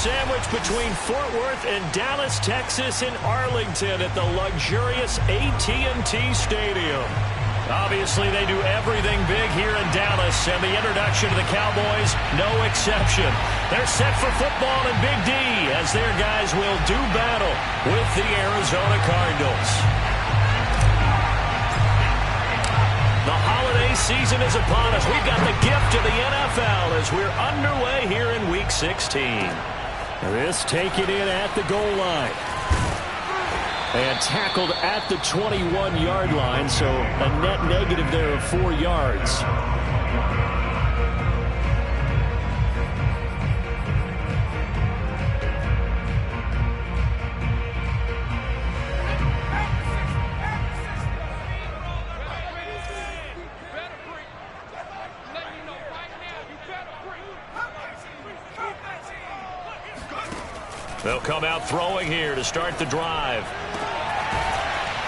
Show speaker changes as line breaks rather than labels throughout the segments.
sandwich between Fort Worth and Dallas, Texas in Arlington at the luxurious AT&T Stadium. Obviously, they do everything big here in Dallas, and the introduction to the Cowboys, no exception. They're set for football in Big D as their guys will do battle with the Arizona Cardinals. The holiday season is upon us. We've got the gift of the NFL as we're underway here in Week 16. This taken in at the goal line. And tackled at the 21-yard line, so a net negative there of 4 yards. They'll come out throwing here to start the drive.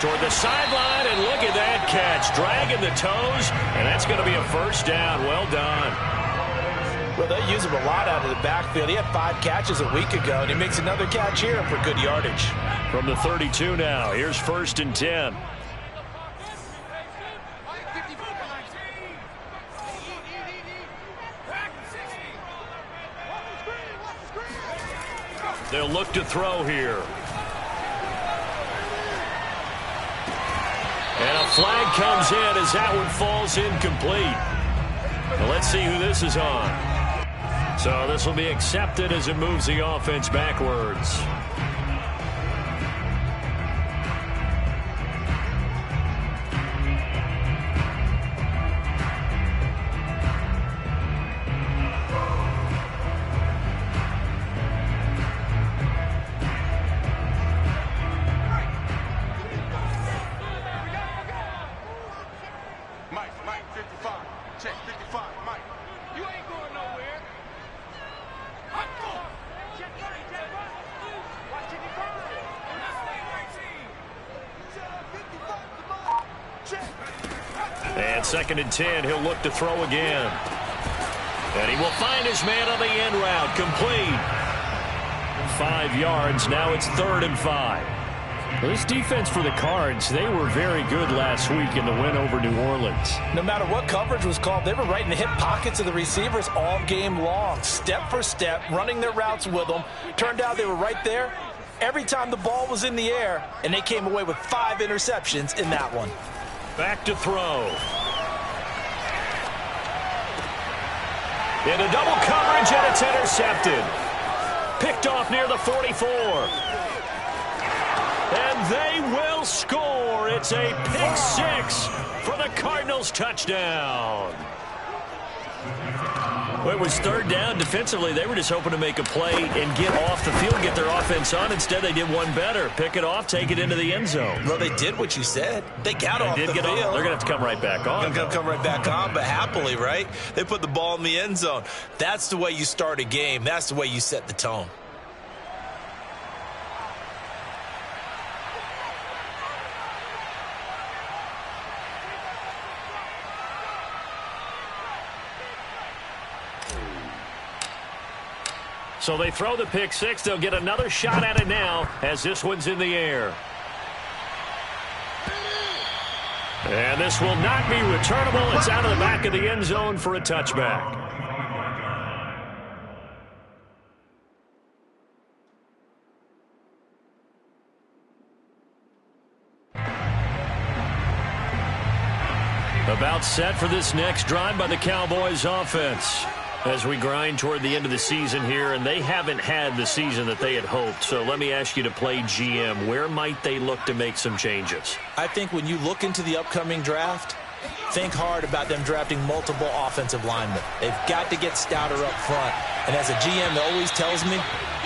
Toward the sideline, and look at that catch. Dragging the toes, and that's going to be a first down. Well done.
Well, they use him a lot out of the backfield. He had 5 catches a week ago, and he makes another catch here for good yardage.
From the 32 now, here's 1st and 10. They'll look to throw here. And a flag comes in as that one falls incomplete. Well, let's see who this is on. So this will be accepted as it moves the offense backwards. And 2nd and 10, he'll look to throw again. And he will find his man on the end route, complete. 5 yards, now it's 3rd and 5. Well, this defense for the Cards, they were very good last week in the win over New Orleans.
No matter what coverage was called, they were right in the hip pockets of the receivers all game long, step for step, running their routes with them. Turned out they were right there every time the ball was in the air, and they came away with 5 interceptions in that one.
Back to throw. Into double coverage, and it's intercepted. Picked off near the 44. And they will score. It's a pick 6 for the Cardinals touchdown. Well, it was 3rd down. Defensively, they were just hoping to make a play and get off the field, get their offense on. Instead, they did one better. Pick it off, take it into the end zone.
Well, they did what you said. They got off the field.
They're going to have to come right back on.
They're going to come right back on, but happily, right? They put the ball in the end zone. That's the way you start a game. That's the way you set the tone.
So they throw the pick 6. They'll get another shot at it now as this one's in the air. And this will not be returnable. It's out of the back of the end zone for a touchback. About set for this next drive by the Cowboys offense as we grind toward the end of the season here, and they haven't had the season that they had hoped. So let me ask you to play GM. Where might they look to make some changes?
I think when you look into the upcoming draft, think hard about them drafting multiple offensive linemen. They've got to get stouter up front. And as a GM always tells me,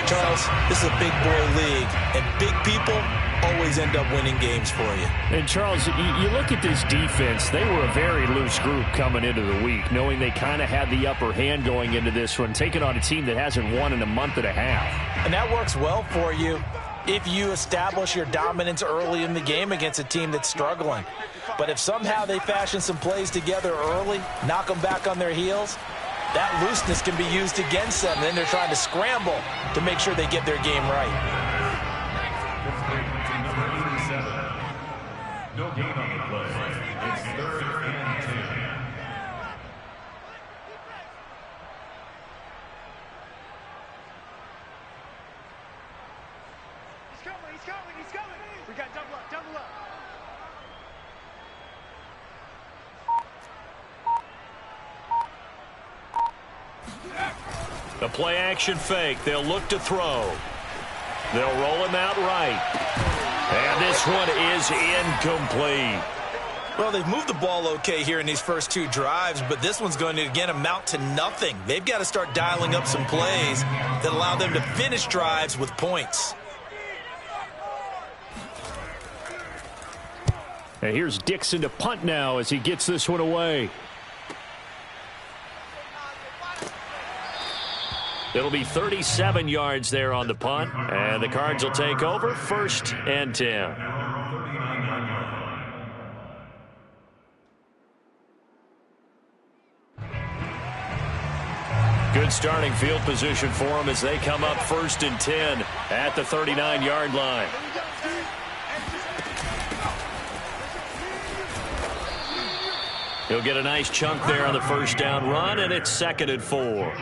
Charles, this is a big boy league, and big people always end up winning games for you.
And, Charles, you look at this defense, they were a very loose group coming into the week, knowing they kind of had the upper hand going into this one, taking on a team that hasn't won in a month and a half.
And that works well for you if you establish your dominance early in the game against a team that's struggling. But if somehow they fashion some plays together early, knock them back on their heels, that looseness can be used against them. And then they're trying to scramble to make sure they get their game right.
No gain on the play. It's 3rd and 10.
He's coming. We got double up.
The play action fake. They'll look to throw. They'll roll him out right. And this one is incomplete.
Well, they've moved the ball okay here in these first 2 drives, but this one's going to, again, amount to nothing. They've got to start dialing up some plays that allow them to finish drives with points.
And here's Dixon to punt now as he gets this one away. It'll be 37 yards there on the punt, and the Cards will take over 1st and 10. Good starting field position for them as they come up 1st and 10 at the 39-yard line. He'll get a nice chunk there on the 1st down run, and it's 2nd and 4.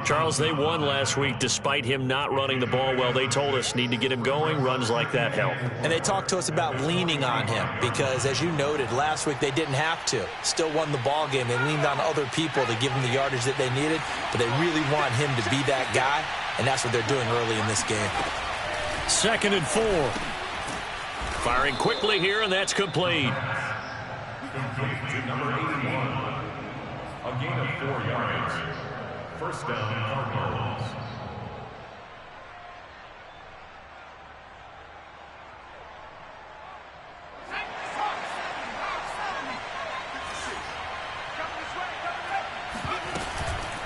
Charles, they won last week despite him not running the ball well. They told us need to get him going. Runs like that help.
And they talked to us about leaning on him because, as you noted, last week they didn't have to. Still won the ball game. They leaned on other people to give them the yardage that they needed, but they really want him to be that guy, and that's what they're doing early in this game.
2nd and 4. Firing quickly here, and that's complete.
Complete to number 81. A gain of 4 yards. 1st down, Cardinals.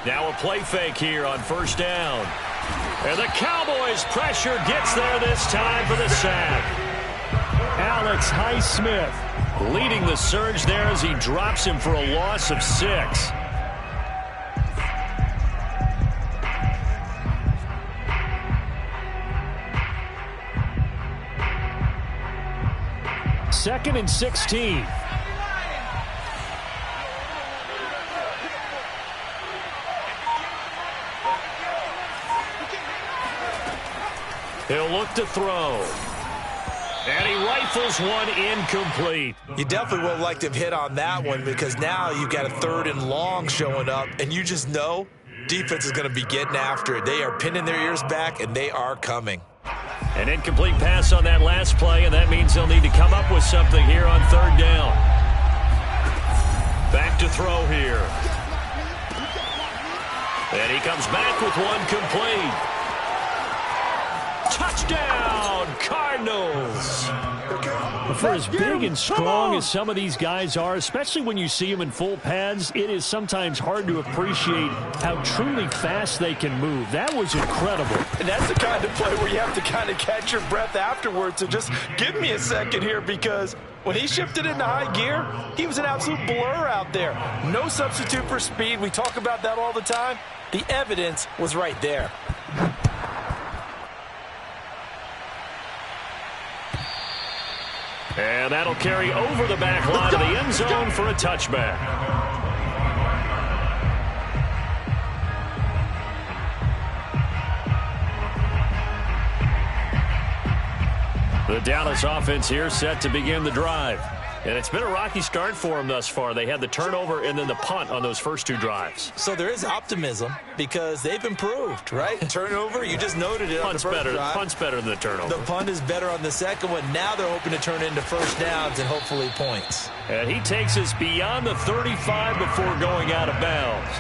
Now a play fake here on 1st down. And the Cowboys pressure gets there this time for the sack. Alex Highsmith leading the surge there as he drops him for a loss of 6. Second and 16. He'll look to throw. And he rifles one incomplete.
You definitely would have liked to have hit on that one because now you've got a 3rd and long showing up, and you just know defense is going to be getting after it. They are pinning their ears back, and they are coming.
An incomplete pass on that last play, and that means they'll need to come up with something here on 3rd down. Back to throw here. And he comes back with one complete. Touchdown, Cardinals. For as big and strong as some of these guys are, especially when you see them in full pads, it is sometimes hard to appreciate how truly fast they can move. That was incredible.
And that's the kind of play where you have to kind of catch your breath afterwards. So just give me a second here because when he shifted into high gear, he was an absolute blur out there. No substitute for speed. We talk about that all the time. The evidence was right there.
And that'll carry over the back line of the end zone for a touchback. The Dallas offense here set to begin the drive. And it's been a rocky start for them thus far. They had the turnover and then the punt on those first 2 drives.
So there is optimism because they've improved, right? Turnover, you just noted it on the first drive.
Punt's better than the turnover.
The punt is better on the second one. Now they're hoping to turn it into 1st downs and hopefully points.
And he takes us beyond the 35 before going out of bounds.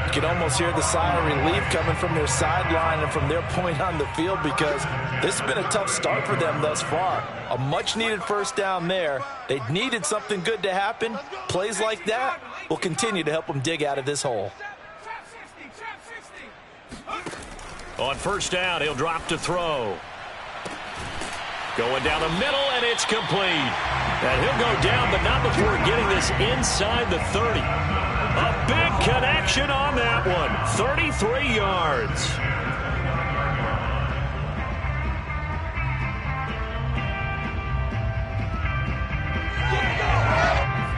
You can almost hear the sigh of relief coming from their sideline and from their point on the field because this has been a tough start for them thus far. A much-needed 1st down there. They needed something good to happen. Plays like that will continue to help them dig out of this hole.
On 1st down, he'll drop to throw. Going down the middle, and it's complete. And he'll go down, but not before getting this inside the 30. A big Connection on that one. 33 yards.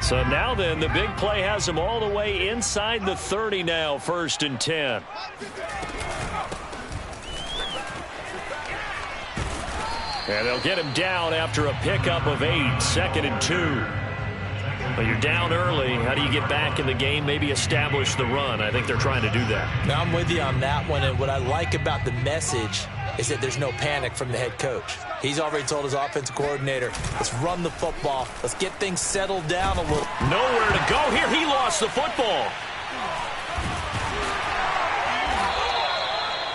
So now then, the big play has them all the way inside the 30 now, 1st and 10. And they'll get him down after a pickup of 8, 2nd and 2. But you're down early. How do you get back in the game? Maybe establish the run. I think they're trying to do that.
Now, I'm with you on that one, and what I like about the message is that there's no panic from the head coach. He's already told his offensive coordinator, let's run the football. Let's get things settled down a little.
Nowhere to go here. He lost the football.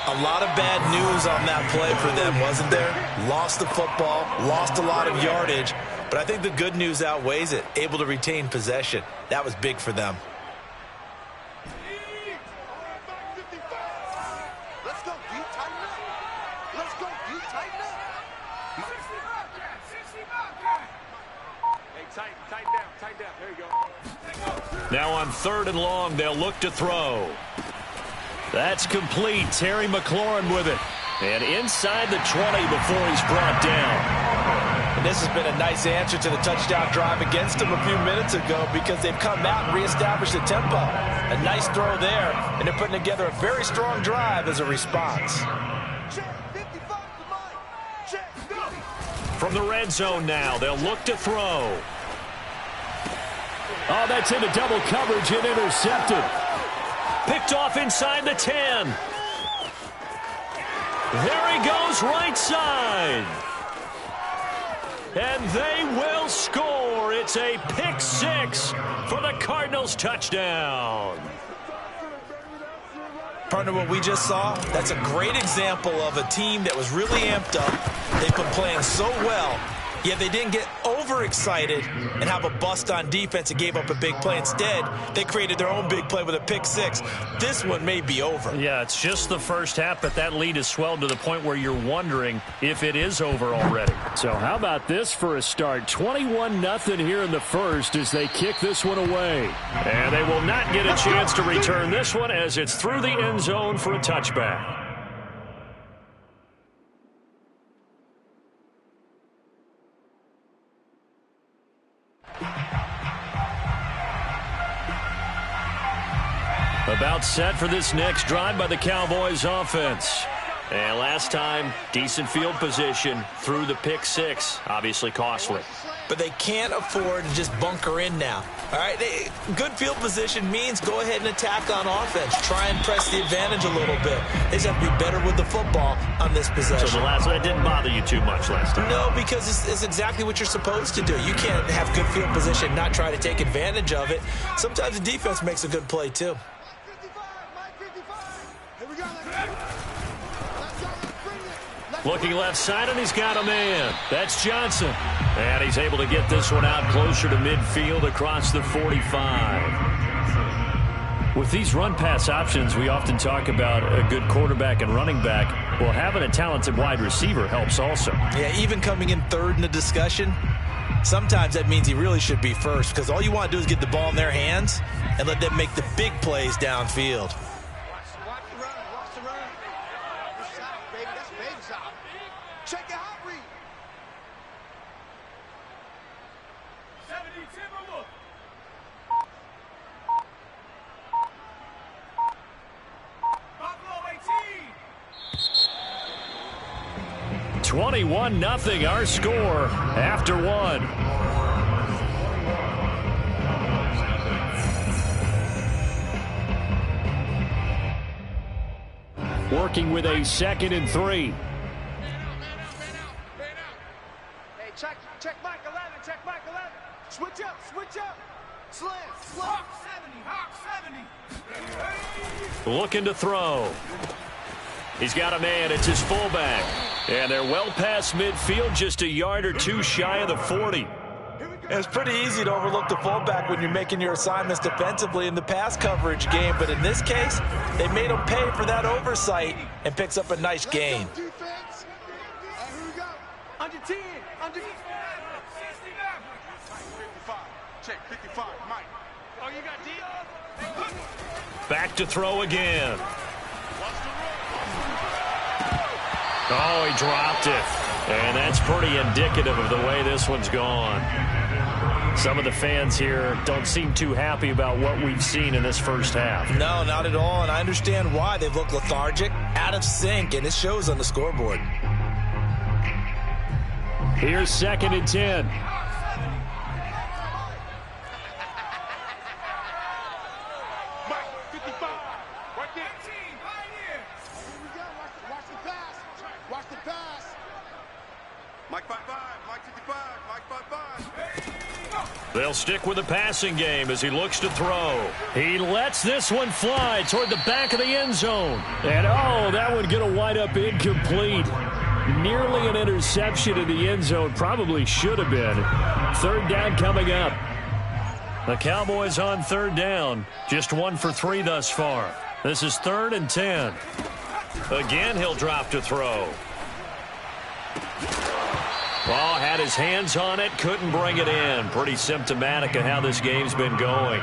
A lot of bad news on that play for them, wasn't there? Lost the football, lost a lot of yardage, but I think the good news outweighs it. Able to retain possession. That was big for them.
Now on 3rd and long, they'll look to throw. That's complete. Terry McLaurin with it. And inside the 20 before he's brought down.
And this has been a nice answer to the touchdown drive against them a few minutes ago because they've come out and reestablished the tempo. A nice throw there, and they're putting together a very strong drive as a response.
From the red zone now, they'll look to throw. Oh, that's into double coverage and intercepted. Picked off inside the 10. There he goes, right side. And they will score. It's a pick 6 for the Cardinals touchdown.
Partner, what we just saw, that's a great example of a team that was really amped up. They've been playing so well, yet they didn't get overexcited and have a bust on defense and gave up a big play. Instead, they created their own big play with a pick 6. This one may be over.
Yeah, it's just the first half, but that lead has swelled to the point where you're wondering if it is over already. So how about this for a start? 21-0 here in the first as they kick this one away. And they will not get a chance to return this one as it's through the end zone for a touchback. About set for this next drive by the Cowboys offense. And last time, decent field position through the pick 6. Obviously costly.
But they can't afford to just bunker in now. All right, good field position means go ahead and attack on offense. Try and press the advantage a little bit. They just have to be better with the football on this possession.
So the last one, that didn't bother you too much last time?
No, because it's exactly what you're supposed to do. You can't have good field position, not try to take advantage of it. Sometimes the defense makes a good play, too.
Looking left side, and he's got a man. That's Johnson. And he's able to get this one out closer to midfield across the 45. With these run-pass options, we often talk about a good quarterback and running back. Well, having a talented wide receiver helps also.
Yeah, even coming in third in the discussion, sometimes that means he really should be first because all you want to do is get the ball in their hands and let them make the big plays downfield.
Check it out, Reed. 70 Timberwolf. Buffalo
18. 21-0 our score after one. Working with a 2nd and 3.
Check Mike 11, check Mike 11. Switch up. Slam. Hawk 70.
Looking to throw. He's got a man. It's his fullback. And they're well past midfield, just a yard or two shy of the 40.
It's pretty easy to overlook the fullback when you're making your assignments defensively in the pass coverage game. But in this case, they made him pay for that oversight and picks up a nice gain.
Under 10. Under 55. Check 55. Mike.
Back to throw again. Oh, he dropped it. And that's pretty indicative of the way this one's gone. Some of the fans here don't seem too happy about what we've seen in this first half.
No, not at all, and I understand why. They've looked lethargic, out of sync, and it shows on the scoreboard.
Here's 2nd and 10. They'll stick with the passing game as he looks to throw. He lets this one fly toward the back of the end zone. And, oh, that one going to wind up incomplete. Nearly an interception in the end zone. Probably should have been. 3rd down coming up. The Cowboys on 3rd down. Just 1 for 3 thus far. This is 3rd and 10. Again, he'll drop to throw. Ball had his hands on it, couldn't bring it in. Pretty symptomatic of how this game's been going.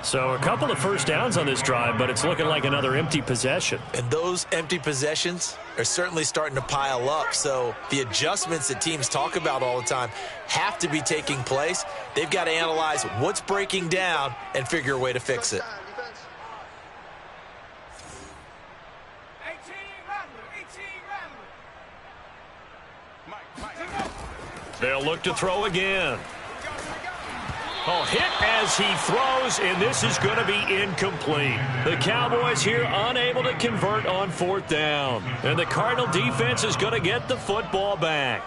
So a couple of first downs on this drive, but it's looking like another empty possession.
And those empty possessions are certainly starting to pile up. So the adjustments that teams talk about all the time have to be taking place. They've got to analyze what's breaking down and figure a way to fix it.
They'll look to throw again. Oh, hit as he throws, and this is going to be incomplete. The Cowboys here unable to convert on 4th down. And the Cardinal defense is going to get the football back.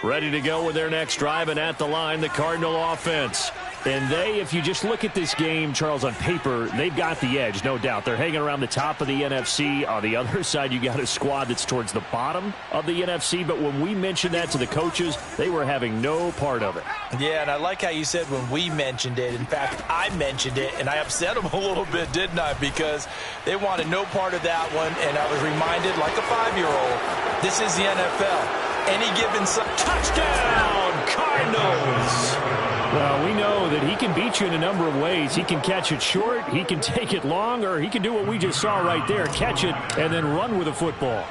Ready to go with their next drive, and at the line, the Cardinal offense. And they, if you just look at this game, Charles, on paper, they've got the edge, no doubt. They're hanging around the top of the NFC. On the other side, you got a squad that's towards the bottom of the NFC. But when we mentioned that to the coaches, they were having no part of it.
Yeah, and I like how you said when we mentioned it. In fact, I mentioned it, and I upset them a little bit, didn't I? Because they wanted no part of that one, and I was reminded, like a 5-year-old, this is the NFL. Any given
touchdown, Cardinals! Well, we know that he can beat you in a number of ways. He can catch it short, he can take it long, or he can do what we just saw right there, catch it and then run with the football.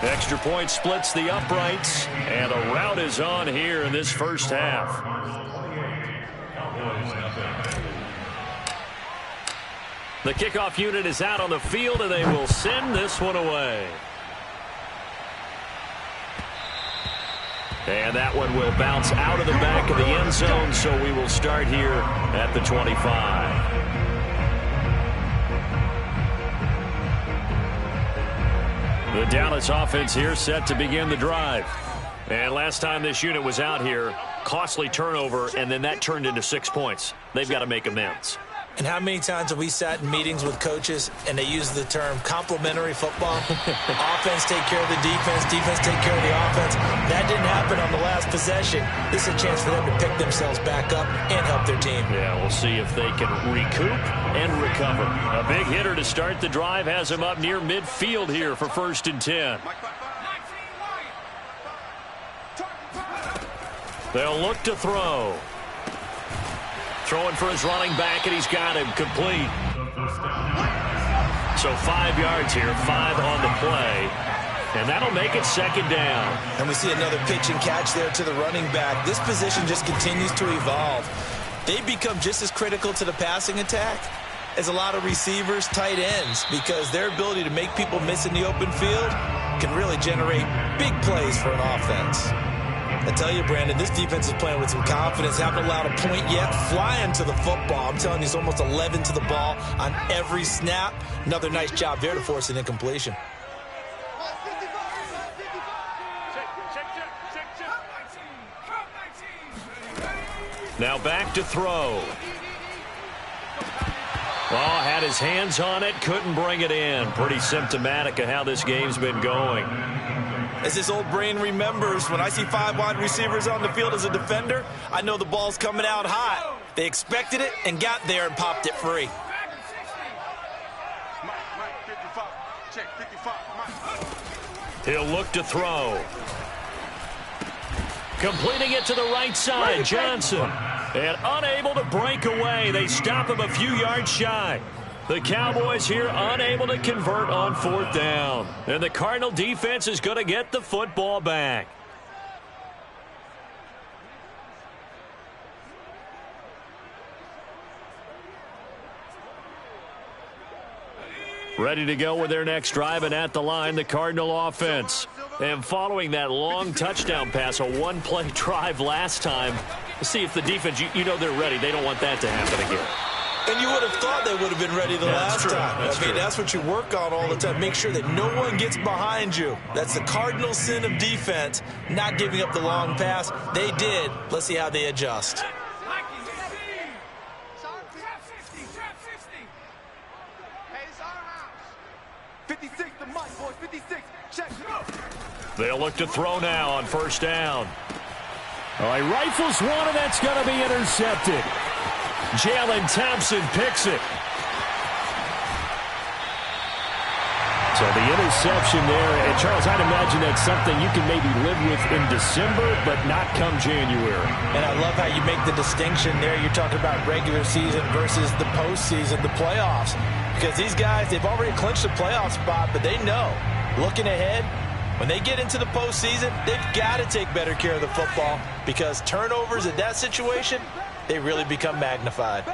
Extra point splits the uprights, and a rout is on here in this first half. The kickoff unit is out on the field, and they will send this one away. And that one will bounce out of the back of the end zone, so we will start here at the 25. The Dallas offense here set to begin the drive. And last time this unit was out here, costly turnover, and then that turned into 6 points. They've got to make amends.
And how many times have we sat in meetings with coaches and they use the term complementary football? Offense take care of the defense, defense take care of the offense. That didn't happen on the last possession. This is a chance for them to pick themselves back up and help their team.
Yeah, we'll see if they can recoup and recover. A big hitter to start the drive has him up near midfield here for 1st and 10. They'll look to throw. Throwing for his running back, and he's got him complete. So 5 yards here, 5 on the play. And that'll make it 2nd down.
And we see another pitch and catch there to the running back. This position just continues to evolve. They become just as critical to the passing attack as a lot of receivers, tight ends, because their ability to make people miss in the open field can really generate big plays for an offense. I tell you, Brandon, this defense is playing with some confidence. Haven't allowed a point yet. Flying to the football. I'm telling you, it's almost 11 to the ball on every snap. Another nice job there to force an incompletion.
Now back to throw. Ball had his hands on it, couldn't bring it in. Pretty symptomatic of how this game's been going.
As his old brain remembers, when I see 5 wide receivers on the field as a defender, I know the ball's coming out hot. They expected it and got there and popped it free.
He'll look to throw. Completing it to the right side, Johnson. And unable to break away. They stop him a few yards shy. The Cowboys here unable to convert on 4th down. And the Cardinal defense is going to get the football back. Ready to go with their next drive, and at the line, the Cardinal offense. And following that long touchdown pass, a one-play drive last time, let's see if the defense, you know they're ready. They don't want that to happen again.
And you would have thought they would have been ready the last time. I mean, that's what you work on all the time. Make sure that no one gets behind you. That's the cardinal sin of defense, not giving up the long pass. They did. Let's see how they adjust.
56 to Mike, boys. 56. Check.
They'll look to throw now on 1st down. All right, rifles one, and that's going to be intercepted. Jalen Thompson picks it. So the interception there, and Charles, I'd imagine that's something you can maybe live with in December, but not come January.
And I love how you make the distinction there. You're talking about regular season versus the postseason, the playoffs. Because these guys, they've already clinched the playoff spot, but they know, looking ahead, when they get into the postseason, they've got to take better care of the football because turnovers in that situation, they really become magnified.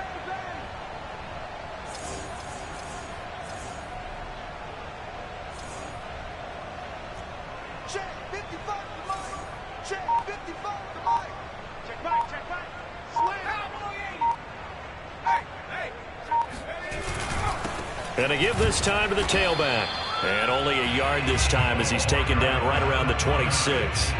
Check 55 to Mike. Check 55 to Mike. Check Mike. Check Mike. Slam. Hey.
And a give this time to the tailback. And only a yard this time as he's taken down right around the 26.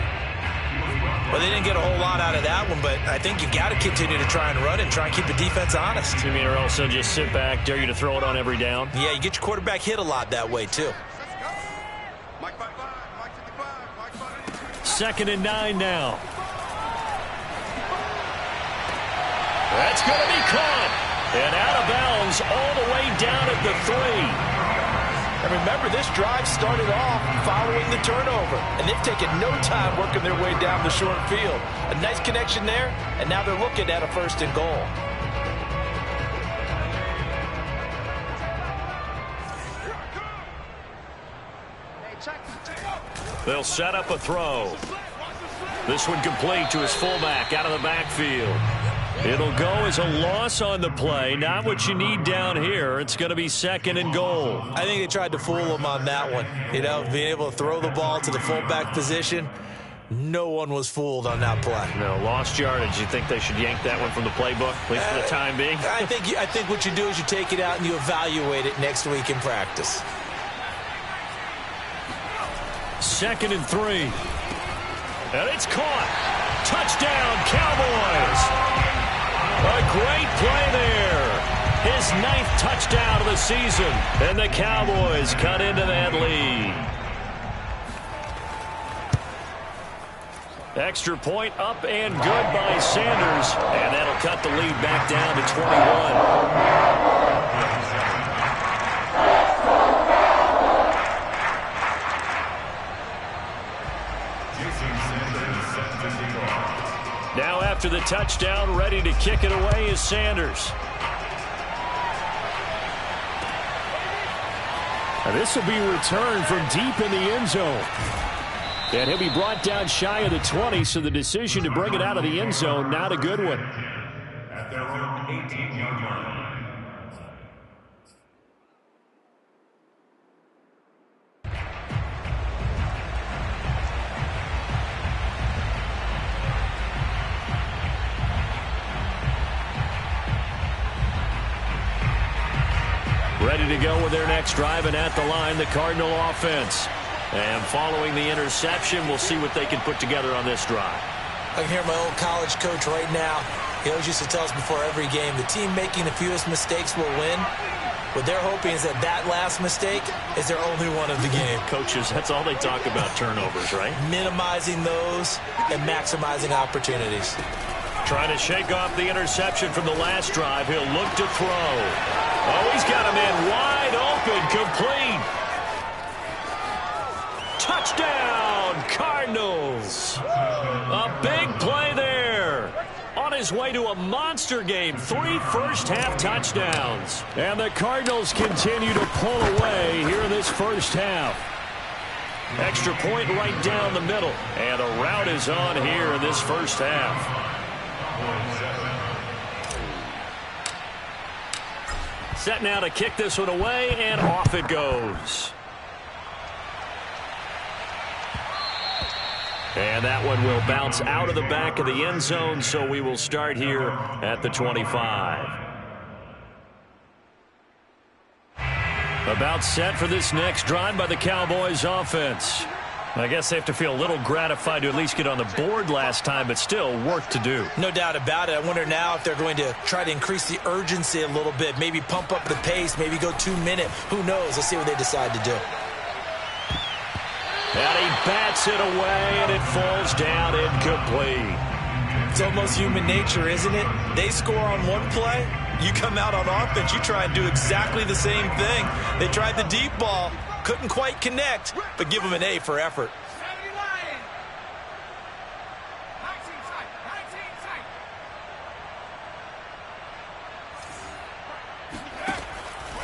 Well, they didn't get a whole lot out of that one, but I think you've got to continue to try and run and try and keep the defense honest.
You mean or also just sit back, dare you to throw it on every down?
Yeah, you get your quarterback hit a lot that way, too.
Mike 55. Mike 55. Mike 55.
2nd and 9 now. That's going to be caught. And out of bounds all the way down at the 3.
And remember, this drive started off following the turnover. And they've taken no time working their way down the short field. A nice connection there, and now they're looking at a 1st and goal.
They'll set up a throw. This one complete to his fullback out of the backfield. It'll go as a loss on the play. Not what you need down here. It's going to be 2nd and goal.
I think they tried to fool him on that one. You know, being able to throw the ball to the fullback position. No one was fooled on that play.
No, lost yardage. You think they should yank that one from the playbook, at least for the time being?
I think what you do is you take it out and you evaluate it next week in practice.
2nd and 3. And it's caught. Touchdown, Cowboys. A great play there. His 9th touchdown of the season. And the Cowboys cut into that lead. Extra point up and good by Sanders. And that'll cut the lead back down to 21. Now after the touchdown, ready to kick it away is Sanders.
And this will be returned from deep in the end zone. And he'll be brought down shy of the 20, so the decision to bring it out of the end zone, not a good one.
At their own 18-yard line.
Ready to go with their next drive, and at the line, the Cardinal offense. And following the interception, we'll see what they can put together on this drive.
I can hear my old college coach right now. He always used to tell us before every game, the team making the fewest mistakes will win. What they're hoping is that last mistake is their only one of the game.
Coaches, that's all they talk about, turnovers, right?
Minimizing those and maximizing opportunities.
Trying to shake off the interception from the last drive. He'll look to throw. Oh, he's got a man wide open, complete. Touchdown, Cardinals. is. A big play there. On his way to a monster game, 3 first-half touchdowns. And the Cardinals continue to pull away here in this first half. Extra point right down the middle. And the route is on here in this first half. Set now to kick this one away, and off it goes. And that one will bounce out of the back of the end zone, so we will start here at the 25. About set for this next drive by the Cowboys offense. I guess they have to feel a little gratified to at least get on the board last time, but still work to do.
No doubt about it. I wonder now if they're going to try to increase the urgency a little bit, maybe pump up the pace, maybe go 2-minute. Who knows? Let's see what they decide to do.
And he bats it away, and it falls down incomplete.
It's almost human nature, isn't it? They score on one play. You come out on offense, you try and do exactly the same thing. They tried the deep ball. Couldn't quite connect, but give them an A for effort.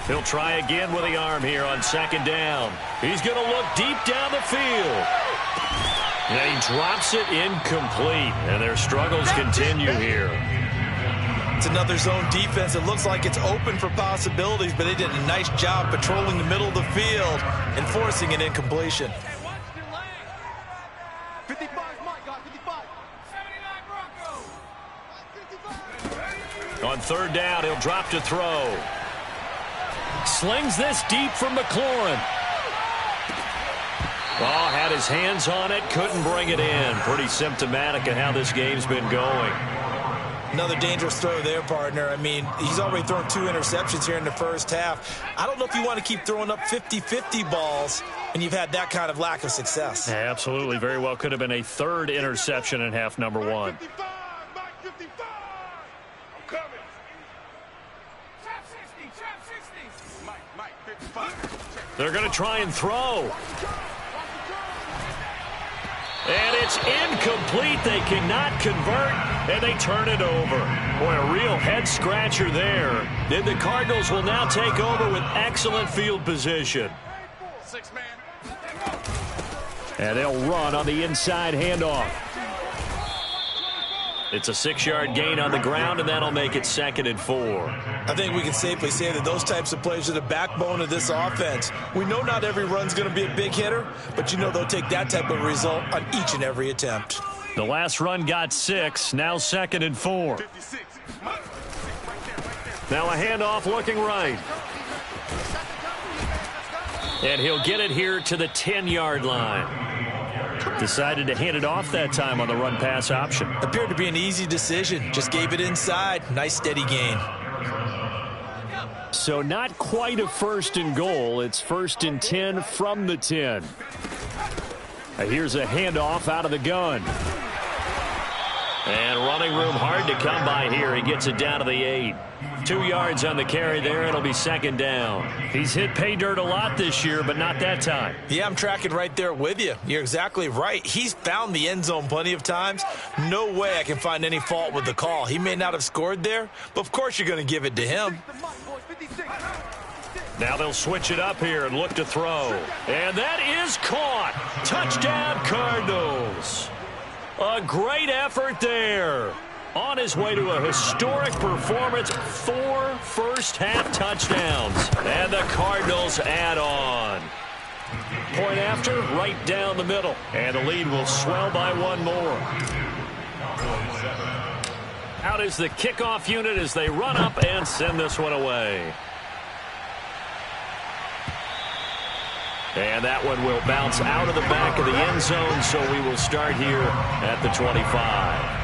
He'll try again with the arm here on second down. He's going to look deep down the field. And he drops it incomplete, and their struggles continue here.
It's another zone defense. It looks like it's open for possibilities, but they did a nice job patrolling the middle of the field and forcing an incompletion.
55, Mike, got 55. 79 Broncos.
On third down, he'll drop to throw. Slings this deep from McLaurin. Oh, had his hands on it, couldn't bring it in. Pretty symptomatic of how this game's been going.
Another dangerous throw there, partner. I mean, he's already thrown 2 interceptions here in the first half. I don't know if you want to keep throwing up 50-50 balls, and you've had that kind of lack of success.
Yeah, absolutely. Very well could have been a third interception in half number 1.
55, Mike, 55. I'm coming. Trap 60. Mike, 55.
They're going to try and throw. And it's incomplete. They cannot convert, and they turn it over. Boy, a real head-scratcher there. Then the Cardinals will now take over with excellent field position.
6-man.
And they'll run on the inside handoff.
It's a 6-yard gain on the ground, and that'll make it 2nd and 4.
I think we can safely say that those types of plays are the backbone of this offense. We know not every run's going to be a big hitter, but you know they'll take that type of result on each and every attempt.
The last run got 6, now 2nd and 4.
56.
Now a handoff looking right. And he'll get it here to the 10-yard line. Decided to hand it off that time on the run-pass option.
Appeared to be an easy decision. Just gave it inside. Nice steady gain.
So not quite a 1st and goal. It's 1st and 10 from the 10. Here's a handoff out of the gun.
And running room hard to come by here. He gets it down to the 8. 2 yards on the carry there. It'll be 2nd down. He's hit pay dirt a lot this year, but not that time.
Yeah, I'm tracking right there with you. You're exactly right. He's found the end zone plenty of times. No way I can find any fault with the call. He may not have scored there, but of course you're going to give it to him.
Now they'll switch it up here and look to throw. And that is caught. Touchdown, Cardinals. A great effort there. On his way to a historic performance, 4 first-half touchdowns. And the Cardinals add on. Point after, right down the middle. And the lead will swell by 1 more. Out is the kickoff unit as they run up and send this one away. And that one will bounce out of the back of the end zone, so we will start here at the 25.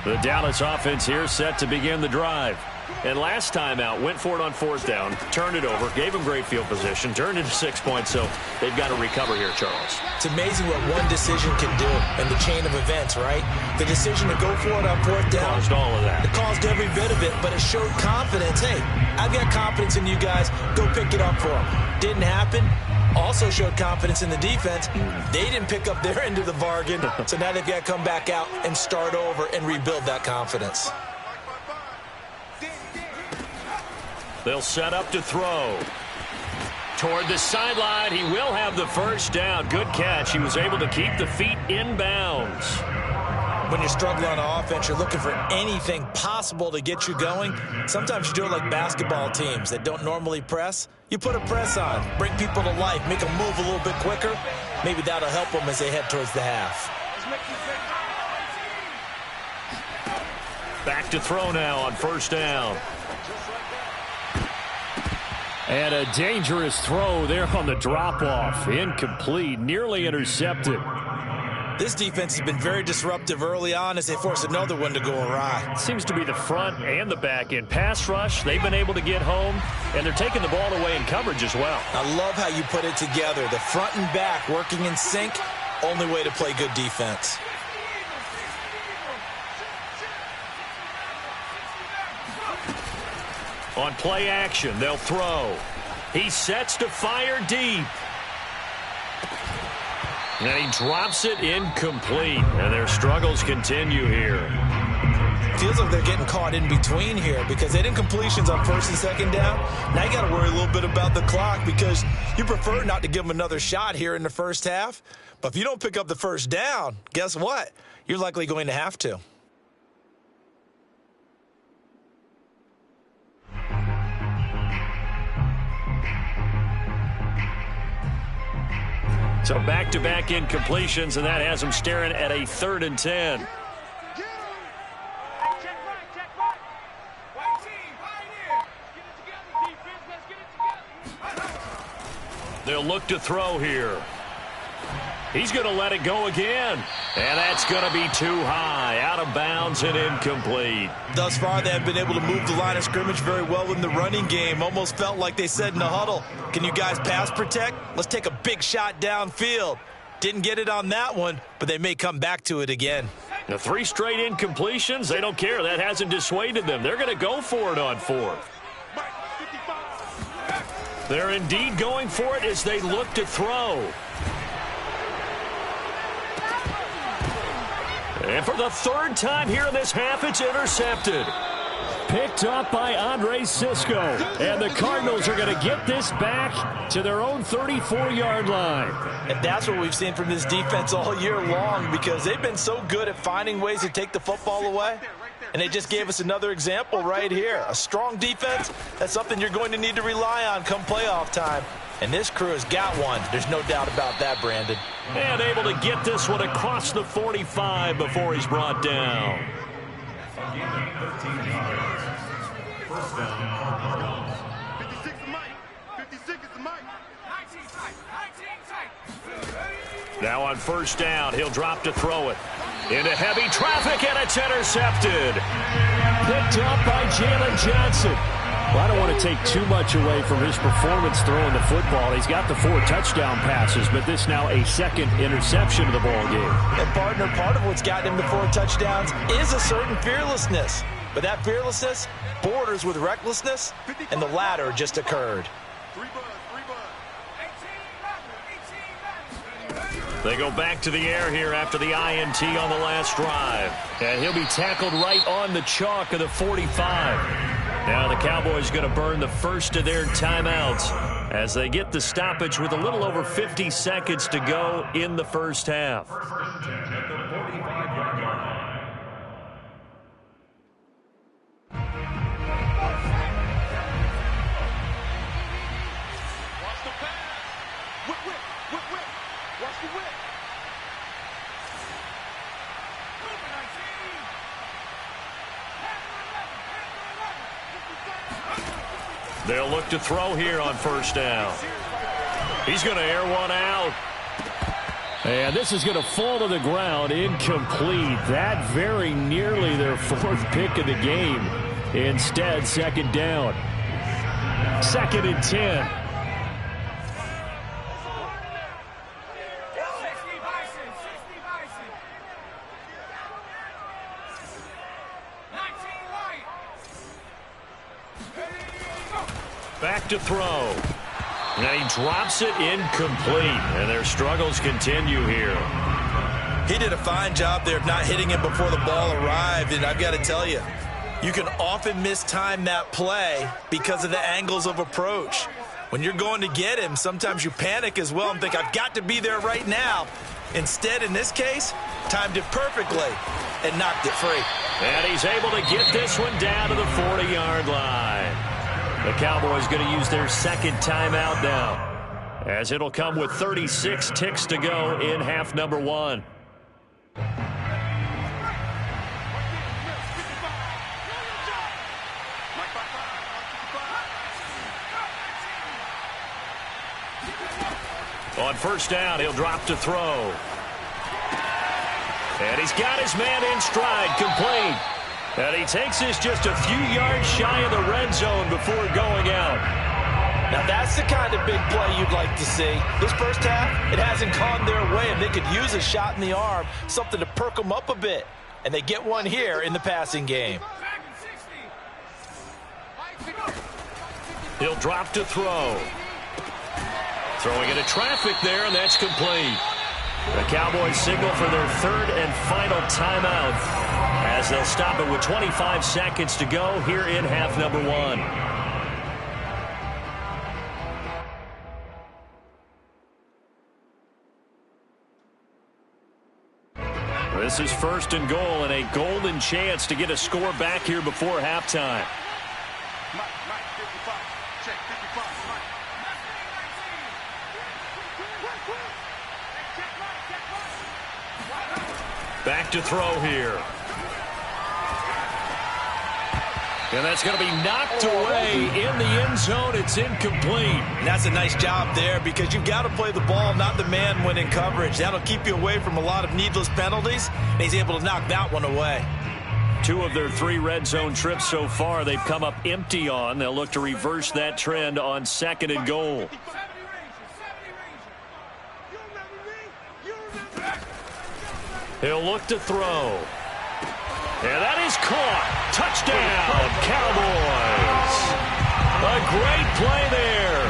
The Dallas offense here set to begin the drive.
And last time out, went for it on 4th down, turned it over, gave them great field position, turned it to 6 points, so they've got to recover here, Charles.
It's amazing what one decision can do in the chain of events, right? The decision to go for it on 4th down.
Caused all of that.
It caused every bit of it, but it showed confidence. Hey, I've got confidence in you guys. Go pick it up for them. Didn't happen. Also showed confidence in the defense. They didn't pick up their end of the bargain, so now they've got to come back out and start over and rebuild that confidence.
They'll set up to throw. Toward the sideline, he will have the first down. Good catch. He was able to keep the feet in bounds.
When you're struggling on offense, you're looking for anything possible to get you going. Sometimes you do it like basketball teams that don't normally press. You put a press on, bring people to life, make them move a little bit quicker. Maybe that'll help them as they head towards the half.
Back to throw now on 1st down. And a dangerous throw there on the drop-off. Incomplete, nearly intercepted.
This defense has been very disruptive early on as they force another one to go awry.
Seems to be the front and the back end. Pass rush, they've been able to get home, and they're taking the ball away in coverage as well.
I love how you put it together. The front and back working in sync, only way to play good defense.
On play action, they'll throw. He sets to fire deep. And he drops it incomplete. And their struggles continue here.
Feels like they're getting caught in between here because they didn't completions on 1st and 2nd down. Now you got to worry a little bit about the clock because you prefer not to give them another shot here in the first half. But if you don't pick up the first down, guess what? You're likely going to have to.
So back-to-back incompletions, and that has them staring at a 3rd and 10. They'll look to throw here. He's going to let it go again. And that's going to be too high, out of bounds and incomplete.
Thus far, they have been able to move the line of scrimmage very well in the running game. Almost felt like they said in the huddle, can you guys pass protect? Let's take a big shot downfield. Didn't get it on that one, but they may come back to it again.
The 3 straight incompletions, they don't care. That hasn't dissuaded them. They're going to go for it on 4th. They're indeed going for it as they look to throw. And for the 3rd time here in this half, it's intercepted. Picked up by Andre Cisco. And the Cardinals are going to get this back to their own 34-yard line.
And that's what we've seen from this defense all year long because they've been so good at finding ways to take the football away. And they just gave us another example right here. A strong defense, that's something you're going to need to rely on come playoff time. And this crew has got one. There's no doubt about that, Brandon.
And able to get this one across the 45 before he's brought down.
Again, 13 yards. First down, Cardinals.
56 is Mike. 56 is Mike. 19 tight. 19 tight.
Now on 1st down, he'll drop to throw it. Into heavy traffic, and it's intercepted. Picked up by Jalen Johnson. Well, I don't want to take too much away from his performance throwing the football. He's got the 4 touchdown passes, but this now a 2nd interception of the ball game.
And, partner, part of what's gotten him to 4 touchdowns is a certain fearlessness. But that fearlessness borders with recklessness, and the latter just occurred.
They go back to the air here after the INT on the last drive. And he'll be tackled right on the chalk of the 45. Now the Cowboys going to burn the first of their timeouts as they get the stoppage with a little over 50 seconds to go in the first half. They'll look to throw here on 1st down. He's going to air one out. And this is going to fall to the ground, incomplete. That very nearly their 4th pick of the game. Instead, second down. 2nd and 10. Back to throw. And he drops it incomplete. And their struggles continue here.
He did a fine job there of not hitting him before the ball arrived. And I've got to tell you, you can often mistime that play because of the angles of approach. When you're going to get him, sometimes you panic as well and think, I've got to be there right now. Instead, in this case, timed it perfectly and knocked it free.
And he's able to get this one down to the 40-yard line. The Cowboys going to use their second timeout now, as it'll come with 36 ticks to go in half number 1. On first down, he'll drop to throw. And he's got his man in stride, complete. And he takes this just a few yards shy of the red zone before going out.
Now that's the kind of big play you'd like to see. This first half, it hasn't gone their way, and they could use a shot in the arm, something to perk them up a bit. And they get one here in the passing game.
He'll drop to throw. Throwing into traffic there, and that's complete. The Cowboys signal for their third and final timeout, as they'll stop it with 25 seconds to go here in half number 1. This is 1st and goal, and a golden chance to get a score back here before halftime. Back to throw here. And that's going to be knocked away in the end zone. It's incomplete.
And that's a nice job there, because you've got to play the ball, not the man when in coverage. That'll keep you away from a lot of needless penalties, and he's able to knock that one away.
2 of their 3 red zone trips so far, they've come up empty on. They'll look to reverse that trend on 2nd and goal. He'll look to throw. And that is caught. Touchdown, Cowboys. A great play there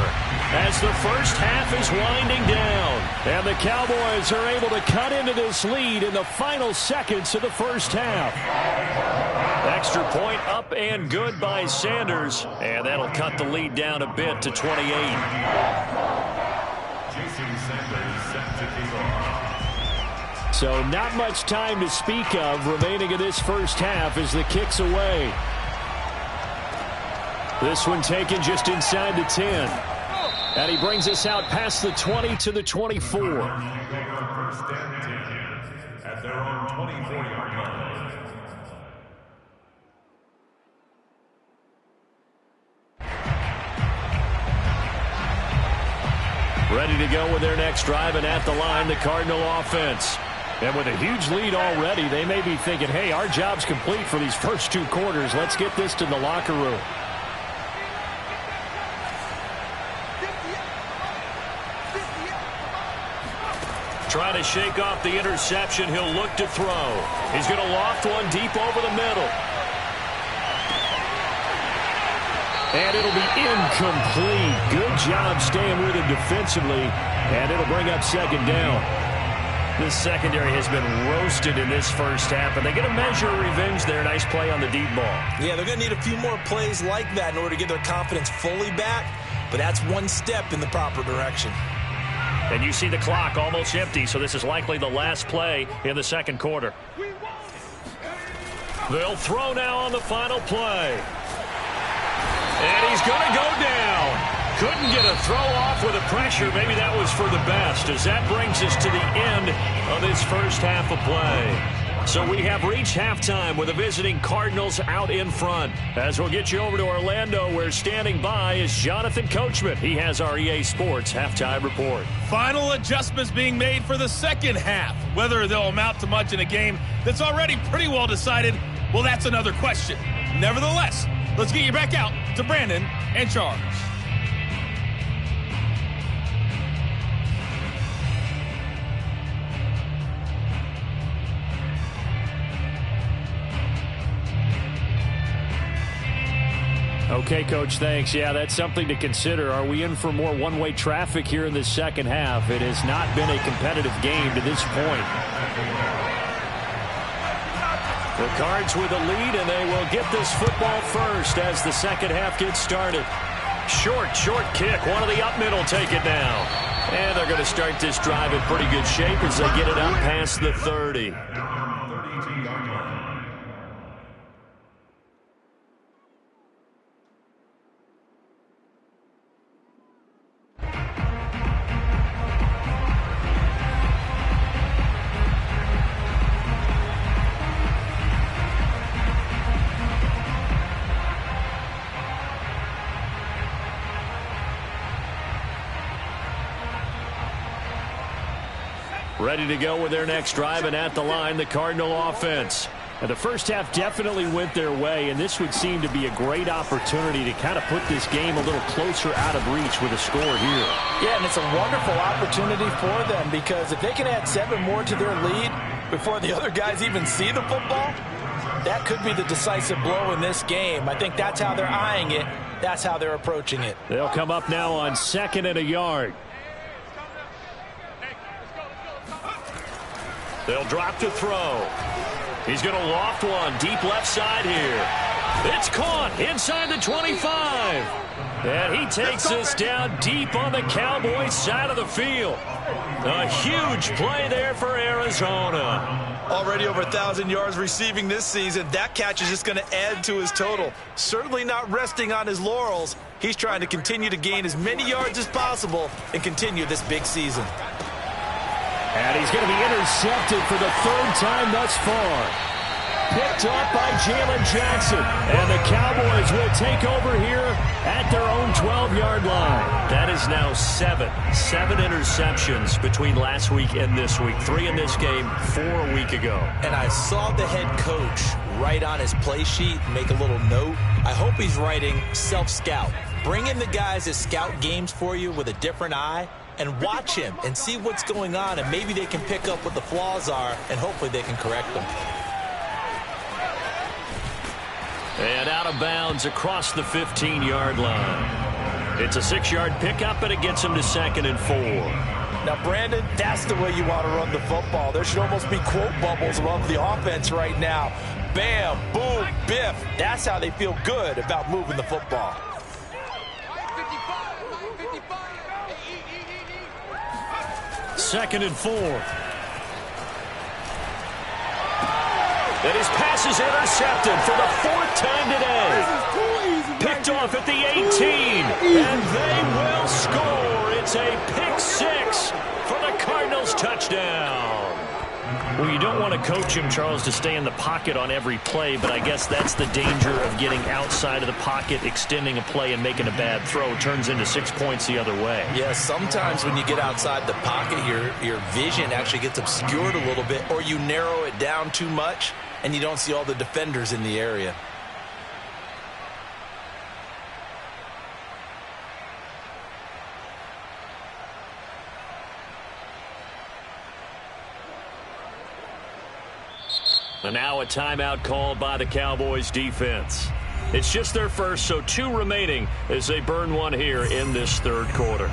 as the first half is winding down. And the Cowboys are able to cut into this lead in the final seconds of the first half. Extra point up and good by Sanders. And that'll cut the lead down a bit to 28.
Jason Sanders set to kick off.
So not much time to speak of remaining in this first half as the kick's away. This one taken just inside the 10. And he brings us out past the 20 to the 24.
First and 10 at their own 24-yard line.
Ready to go with their next drive, and at the line, the Cardinal offense. And with a huge lead already, they may be thinking, hey, our job's complete for these first 2 quarters. Let's get this to the locker room. Trying to shake off the interception. He'll look to throw. He's going to loft one deep over the middle. And it'll be incomplete. Good job staying with it defensively. And it'll bring up 2nd down. This secondary has been roasted in this first half, and they get a measure of revenge there. Nice play on the deep ball.
Yeah, they're going to need a few more plays like that in order to get their confidence fully back, but that's one step in the proper direction.
And you see the clock almost empty, so this is likely the last play in the second quarter. They'll throw now on the final play. And he's going to go down. Couldn't get a throw off with the pressure. Maybe that was for the best, as that brings us to the end of this first half of play. So we have reached halftime with the visiting Cardinals out in front. As we'll get you over to Orlando, where standing by is Jonathan Coachman. He has our EA Sports halftime report.
Final adjustments being made for the second half. Whether they'll amount to much in a game that's already pretty well decided, Well, that's another question. Nevertheless, let's get you back out to Brandon and Charles.
Okay, Coach, thanks. Yeah, that's something to consider. Are we in for more one-way traffic here in the second half? It has not been a competitive game to this point. The Cards with a lead, and they will get this football first as the second half gets started. Short kick. One of the up mid will take it now. And they're going to start this drive in pretty good shape as they get it up past the 30. Ready to go with their next drive, and at the line, the Cardinal offense. And the first half definitely went their way, and this would seem to be a great opportunity to kind of put this game a little closer out of reach with a score here.
Yeah, and it's a wonderful opportunity for them, because if they can add 7 more to their lead before the other guys even see the football, that could be the decisive blow in this game. I think that's how they're eyeing it. That's how they're approaching it.
They'll come up now on 2nd and a yard. They'll drop to throw. He's going to loft one deep left side here. It's caught inside the 25. And he takes us down deep on the Cowboys side of the field. A huge play there for Arizona.
Already over 1,000 yards receiving this season. That catch is just going to add to his total. Certainly not resting on his laurels. He's trying to continue to gain as many yards as possible and continue this big season.
And he's going to be intercepted for the 3rd time thus far. Picked up by Jalen Jackson. And the Cowboys will take over here at their own 12-yard line. That is now 7 interceptions between last week and this week. 3 in this game, 4 a week ago.
And I saw the head coach write on his play sheet, make a little note. I hope he's writing self-scout. Bring in the guys that scout games for you with a different eye, and watch him and see what's going on, and maybe they can pick up what the flaws are, and hopefully they can correct them.
And out of bounds across the 15-yard line. It's a 6-yard pickup, and it gets him to 2nd and 4.
Now, Brandon, that's the way you want to run the football. There should almost be quote bubbles above the offense right now. Bam, boom, biff. That's how they feel good about moving the football.
2nd and 4. And his pass is intercepted for the 4th time today. Picked off at the 18. And they will score. It's a pick 6 for the Cardinals touchdown. Well, you don't want to coach him, Charles, to stay in the pocket on every play, but I guess that's the danger of getting outside of the pocket, extending a play, and making a bad throw. It turns into 6 points the other way.
Yeah, sometimes when you get outside the pocket, your vision actually gets obscured a little bit, or you narrow it down too much, and you don't see all the defenders in the area.
And now a timeout called by the Cowboys defense. It's just their first, so 2 remaining as they burn one here in this 3rd quarter.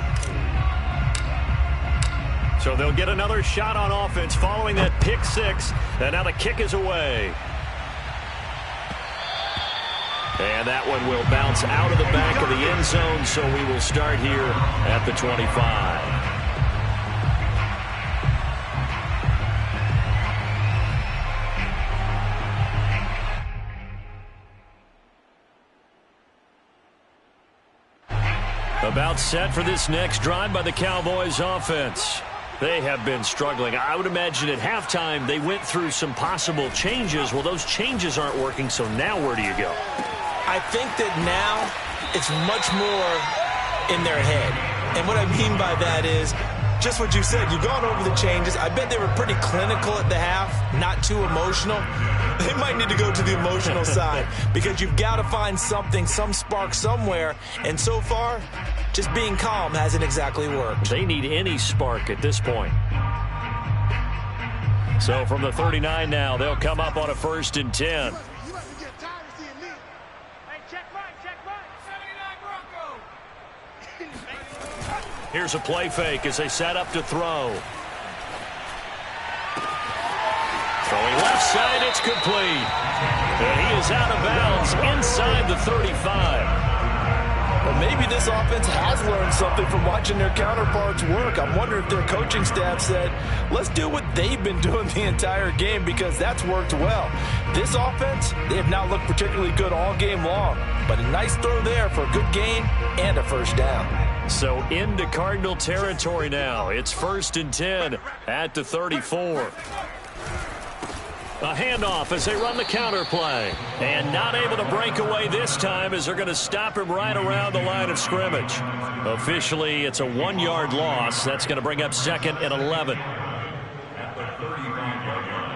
So they'll get another shot on offense following that pick 6, and now the kick is away. And that one will bounce out of the back of the end zone, so we will start here at the 25. About set for this next drive by the Cowboys offense. They have been struggling. I would imagine at halftime they went through some possible changes. Well, those changes aren't working, so now where do you go?
I think that now it's much more in their head. And what I mean by that is Just what you said. You've gone over the changes. I bet they were pretty clinical at the half, not too emotional. They might need to go to the emotional side because you've got to find something, some spark somewhere. And so far, just being calm hasn't exactly worked.
They need any spark at this point. So from the 39 now, they'll come up on a 1st and 10. Here's a play fake as they set up to throw. Throwing left side, it's complete. And he is out of bounds inside the 35.
Well, maybe this offense has learned something from watching their counterparts work. I'm wondering if their coaching staff said, let's do what they've been doing the entire game because that's worked well. This offense, they have not looked particularly good all game long. But a nice throw there for a good gain and a 1st down.
So into Cardinal territory now. It's 1st and 10 at the 34. A handoff as they run the counter play. And not able to break away this time as they're going to stop him right around the line of scrimmage. Officially, it's a 1-yard loss. That's going to bring up 2nd and 11.
At the 35-yard line.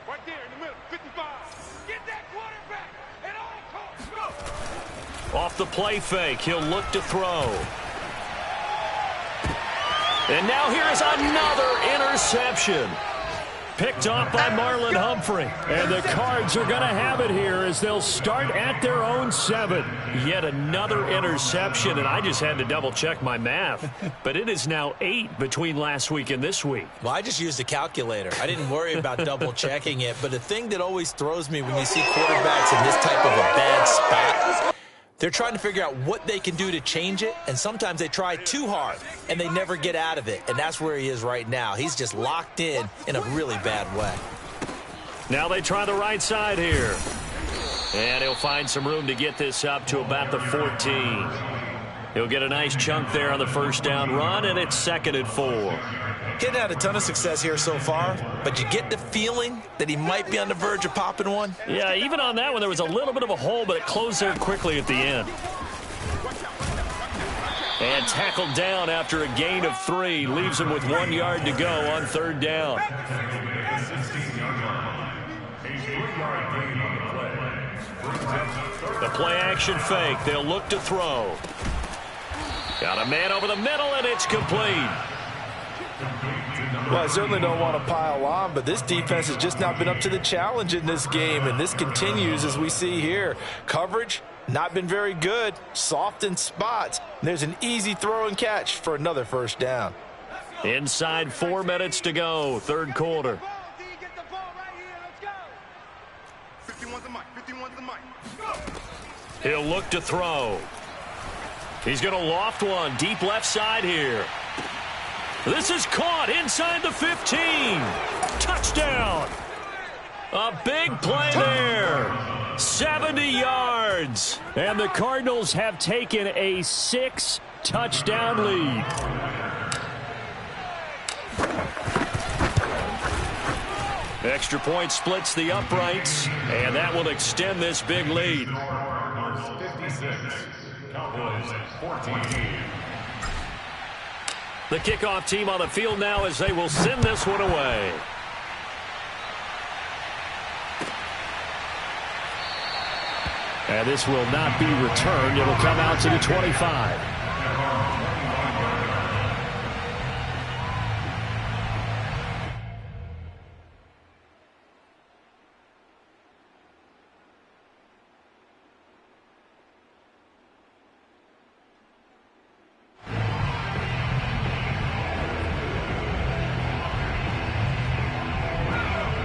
Right there in the middle, 55. Get that quarterback at all costs. Go.
Off the play fake, he'll look to throw. And now here's another interception. Picked off by Marlon Humphrey. And the Cards are going to have it here as they'll start at their own 7. Yet another interception, and I just had to double-check my math. But it is now 8 between last week and this week.
Well, I just used a calculator. I didn't worry about double-checking it. But the thing that always throws me when you see quarterbacks in this type of a bad spot, they're trying to figure out what they can do to change it, and sometimes they try too hard, and they never get out of it, and that's where he is right now. He's just locked in a really bad way.
Now they try the right side here. And he'll find some room to get this up to about the 14. He'll get a nice chunk there on the 1st down run, and it's 2nd and 4.
Getting had a ton of success here so far, but you get the feeling that he might be on the verge of popping one.
Yeah, even on that one, there was a little bit of a hole, but it closed there quickly at the end. And tackled down after a gain of 3. Leaves him with 1 yard to go on 3rd down. The play action fake. They'll look to throw. Got a man over the middle, and it's complete.
Well, I certainly don't want to pile on, but this defense has just not been up to the challenge in this game, and this continues as we see here. Coverage, not been very good, soft in spots. There's an easy throw and catch for another 1st down.
Inside 4 minutes to go, 3rd quarter.
Get the ball right here. Let's go. 51's the mic. 51's the mic.
He'll look to throw. He's going to loft one deep left side here. This is caught inside the 15. Touchdown. A big play there. 70 yards. And the Cardinals have taken a 6-touchdown lead. Extra point splits the uprights, and that will extend this big lead.
56. Cowboys 14.
The kickoff team on the field now as they will send this one away. And this will not be returned. It'll come out to the 25.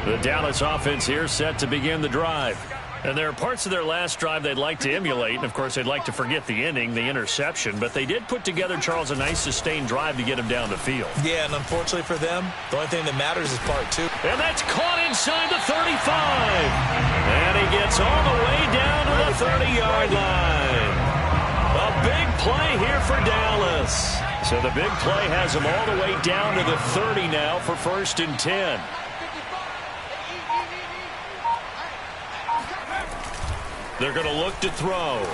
The Dallas offense here set to begin the drive. And there are parts of their last drive they'd like to emulate. And, of course, they'd like to forget the ending, the interception. But they did put together, Charles, a nice sustained drive to get him down the field.
Yeah, and unfortunately for them, the only thing that matters is part 2.
And that's caught inside the 35. And he gets all the way down to the 30-yard line. A big play here for Dallas. So the big play has him all the way down to the 30 now for 1st and 10. They're going to look to throw.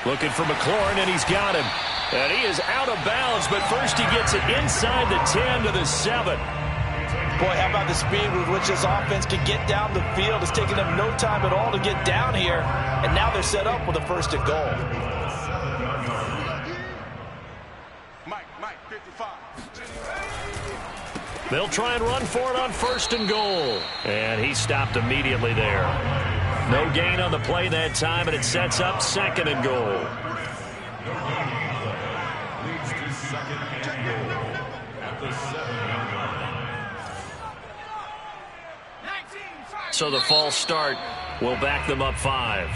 Looking for McLaurin, and he's got him. And he is out of bounds, but first he gets it inside the 10 to the 7.
Boy, how about the speed with which this offense can get down the field? It's taken them no time at all to get down here, and now they're set up with a first and goal.
Mike, 55.
They'll try and run for it on first and goal. And he stopped immediately there. No gain on the play that time, and it sets up second and goal.
Leads to second and goal at the 7-yard line.
So the false start will back them up 5.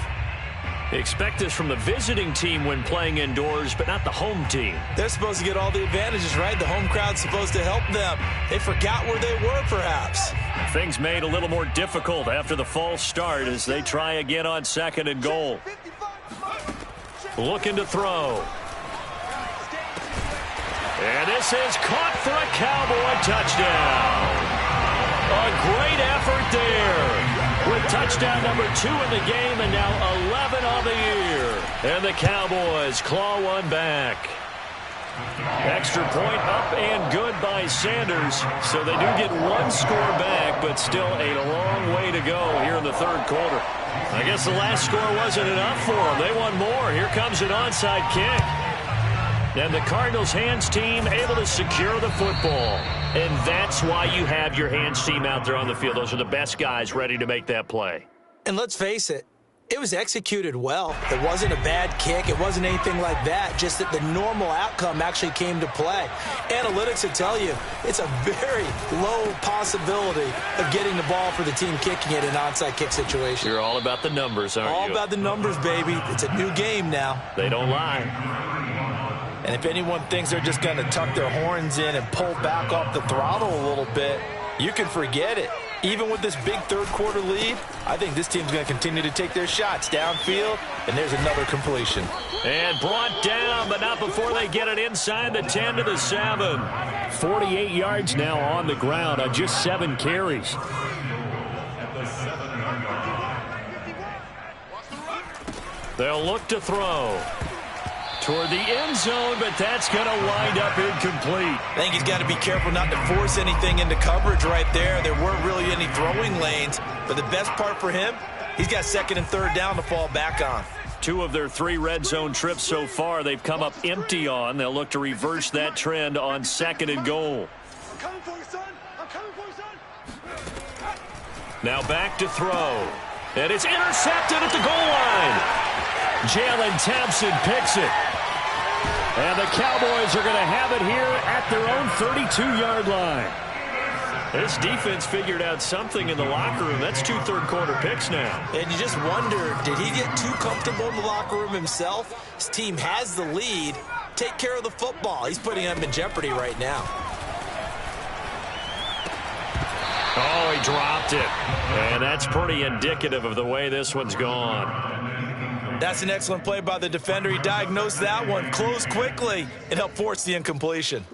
Expect this from the visiting team when playing indoors, but not the home team.
They're supposed to get all the advantages, right? The home crowd's supposed to help them. They forgot where they were, perhaps.
Things made a little more difficult after the false start as they try again on second and goal. Looking to throw. And this is caught for a Cowboy touchdown. A great effort there. With touchdown number 2 in the game and now 11 on the year. And the Cowboys claw one back. Extra point up and good by Sanders. So they do get one score back, but still a long way to go here in the third quarter. I guess the last score wasn't enough for them. They want more. Here comes an onside kick. And the Cardinals hands team able to secure the football. And that's why you have your hands team out there on the field. Those are the best guys ready to make that play.
And let's face it, it was executed well. It wasn't a bad kick. It wasn't anything like that. Just that the normal outcome actually came to play. Analytics will tell you it's a very low possibility of getting the ball for the team kicking it in an onside kick situation.
You're all about the numbers, aren't you?
All about the numbers, baby. It's a new game now.
They don't lie.
And if anyone thinks they're just going to tuck their horns in and pull back off the throttle a little bit, you can forget it. Even with this big third quarter lead, I think this team's going to continue to take their shots downfield, and there's another completion.
And brought down, but not before they get it inside the 10 to the 7. 48 yards now on the ground on just 7 carries. They'll look to throw toward the end zone, but that's going to wind up incomplete.
I think he's got to be careful not to force anything into coverage right there. There weren't really any throwing lanes, but the best part for him, he's got second and third down to fall back on.
2 of their 3 red zone trips so far they've come up empty on. They'll look to reverse that trend on second and goal.
I'm coming for you, son. I'm coming for you, son.
Now back to throw. And it's intercepted at the goal line. Jalen Thompson picks it. And the Cowboys are going to have it here at their own 32-yard line. This defense figured out something in the locker room. That's 2 third-quarter picks now.
And you just wonder, did he get too comfortable in the locker room himself? His team has the lead. Take care of the football. He's putting them in jeopardy right now.
Oh, he dropped it. And that's pretty indicative of the way this one's gone.
That's an excellent play by the defender. He diagnosed that one, closed quickly, and helped force the incompletion.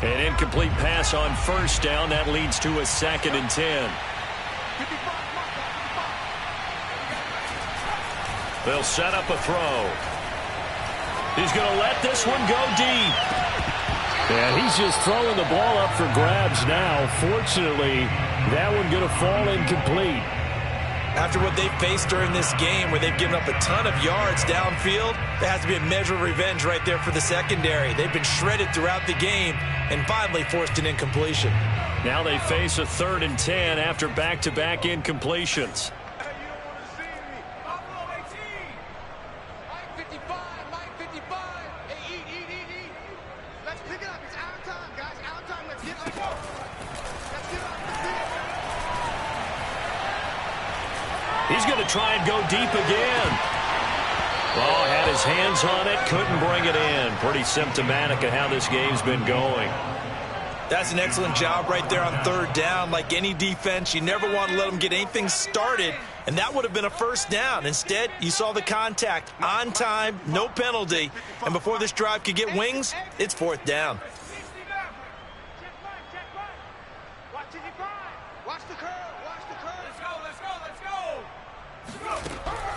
An incomplete pass on first down. That leads to a 2nd and 10. They'll set up a throw. He's going to let this one go deep. And he's just throwing the ball up for grabs now. Fortunately, that one going to fall incomplete.
After what they've faced during this game where they've given up a ton of yards downfield, there has to be a measure of revenge right there for the secondary. They've been shredded throughout the game and finally forced an incompletion.
Now they face a 3rd and 10 after back-to-back incompletions. He's going to try and go deep again. Oh, had his hands on it, couldn't bring it in. Pretty symptomatic of how this game's been going.
That's an excellent job right there on third down. Like any defense, you never want to let them get anything started, and that would have been a first down. Instead, you saw the contact on time, no penalty, and before this drive could get wings, it's fourth down.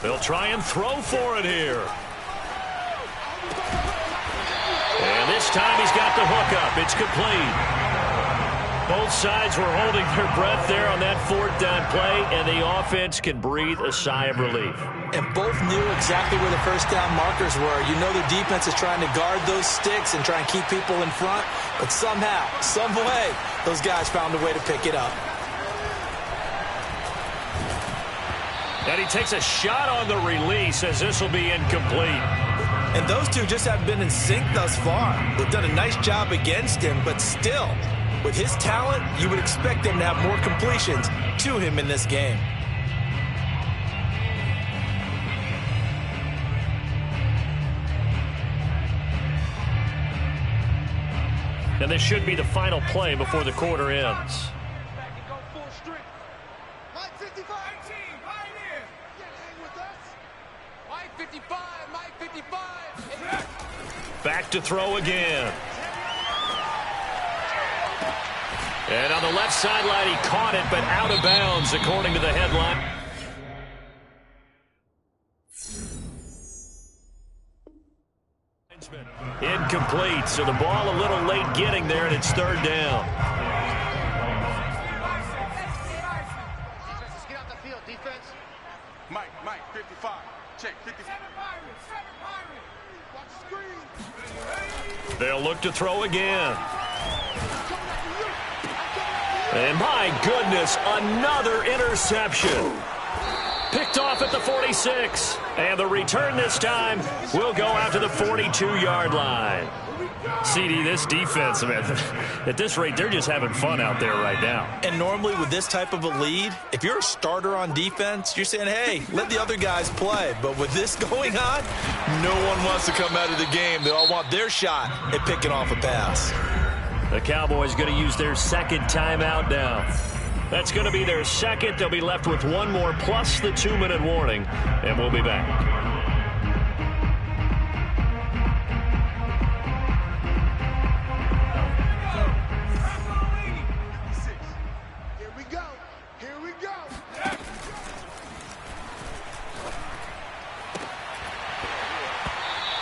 They'll try and throw for it here. And this time he's got the hook up. It's complete. Both sides were holding their breath there on that fourth down play, and the offense can breathe a sigh of relief.
And both knew exactly where the first down markers were. You know the defense is trying to guard those sticks and try and keep people in front, but somehow, some way, those guys found a way to pick it up.
And he takes a shot on the release as this will be incomplete.
And those two just haven't been in sync thus far. They've done a nice job against him, but still, with his talent, you would expect them to have more completions to him in this game.
And this should be the final play before the quarter ends. Back to throw again. And on the left sideline, he caught it, but out of bounds, according to the headline. Incomplete, so the ball a little late getting there, and it's third down.
Let's get out the field, defense.
Mike, 55. Check, 55.
Watch the screen.
They'll look to throw again. And my goodness, another interception. Picked off at the 46. And the return this time will go out to the 42-yard line. CD, this defense, man, at this rate, they're just having fun out there right now.
And normally with this type of a lead, if you're a starter on defense, you're saying, hey, let the other guys play. But with this going on, no one wants to come out of the game. They all want their shot at picking off a pass.
The Cowboys going to use their second timeout now. That's going to be their second. They'll be left with one more plus the 2-minute warning, and we'll be back.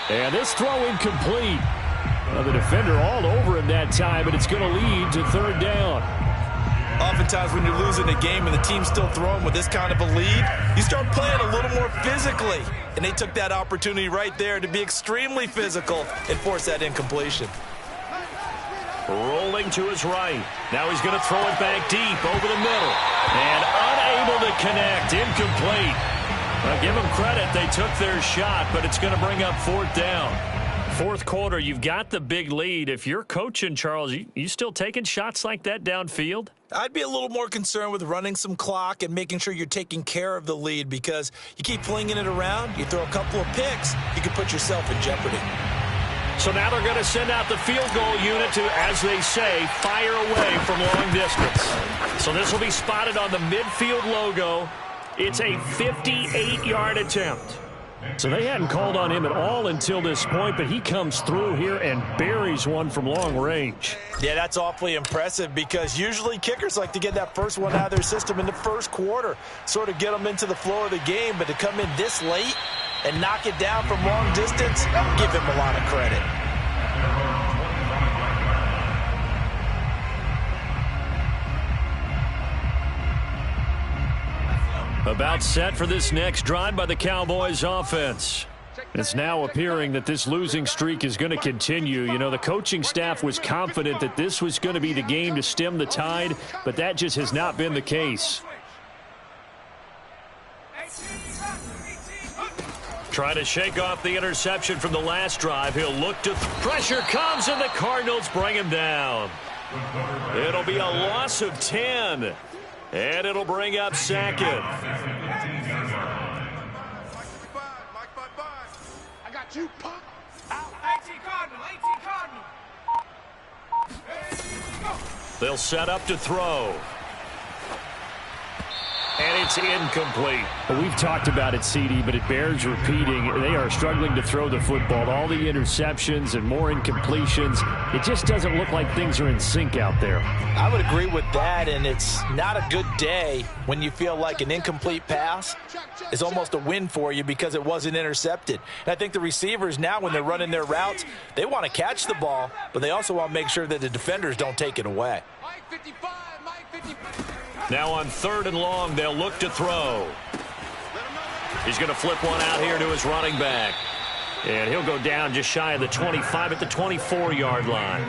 And this throw incomplete. Well, the defender all over him that time, but it's going to lead to third down.
Oftentimes when you're losing a game and the team's still throwing with this kind of a lead, you start playing a little more physically. And they took that opportunity right there to be extremely physical and force that incompletion.
Rolling to his right. Now he's going to throw it back deep over the middle. And unable to connect. Incomplete. Well, give them credit. They took their shot, but it's going to bring up fourth down. Fourth quarter, you've got the big lead. If you're coaching, Charles, you still taking shots like that downfield?
I'd be a little more concerned with running some clock and making sure you're taking care of the lead, because you keep flinging it around, you throw a couple of picks, you can put yourself in jeopardy.
So now they're going to send out the field goal unit to, as they say, fire away from long distance. So this will be spotted on the midfield logo. It's a 58-yard attempt. So they hadn't called on him at all until this point, but he comes through here and buries one from long range.
Yeah, that's awfully impressive, because usually kickers like to get that first one out of their system in the first quarter, sort of get them into the flow of the game, but to come in this late and knock it down from long distance, give him a lot of credit.
About set for this next drive by the Cowboys offense. It's now appearing that this losing streak is going to continue. You know, the coaching staff was confident that this was going to be the game to stem the tide, but that just has not been the case. Trying to shake off the interception from the last drive. He'll look to pressure comes, and the Cardinals bring him down. It'll be a loss of 10. And it'll bring up second.
I got you, punk.
Out. 18 Cardinal. 18 Cardinal. Hey, go.
They'll set up to throw. And it's incomplete.
We've talked about it, CD, but it bears repeating. They are struggling to throw the football. All the interceptions and more incompletions. It just doesn't look like things are in sync out there.
I would agree with that, and it's not a good day when you feel like an incomplete pass is almost a win for you because it wasn't intercepted. And I think the receivers now, when they're running their routes, they want to catch the ball, but they also want to make sure that the defenders don't take it away.
Now on 3rd and long, they'll look to throw. He's going to flip one out here to his running back. And he'll go down just shy of the 25 at the 24-yard line.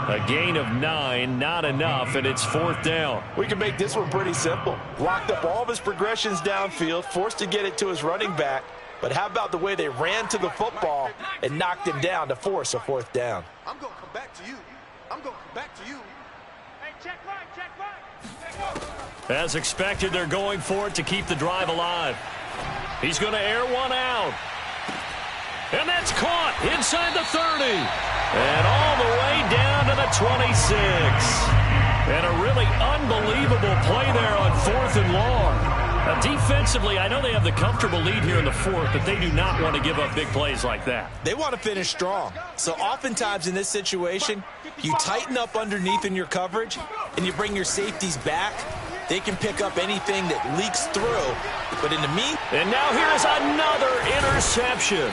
A gain of 9, not enough, and it's 4th down.
We can make this one pretty simple. Locked up all of his progressions downfield, forced to get it to his running back. But how about the way they ran to the football and knocked him down to force a 4th down?
I'm going to come back to you. I'm going to come back to you. Hey, check right, check right.
As expected, they're going for it to keep the drive alive. He's going to air one out. And that's caught inside the 30. And all the way down to the 26. And a really unbelievable play there on 4th and long. Now, defensively, I know they have the comfortable lead here in the 4th, but they do not want to give up big plays like that.
They want to finish strong. So oftentimes in this situation, you tighten up underneath in your coverage, and you bring your safeties back. They can pick up anything that leaks through. But in the meantime...
And now here is another interception.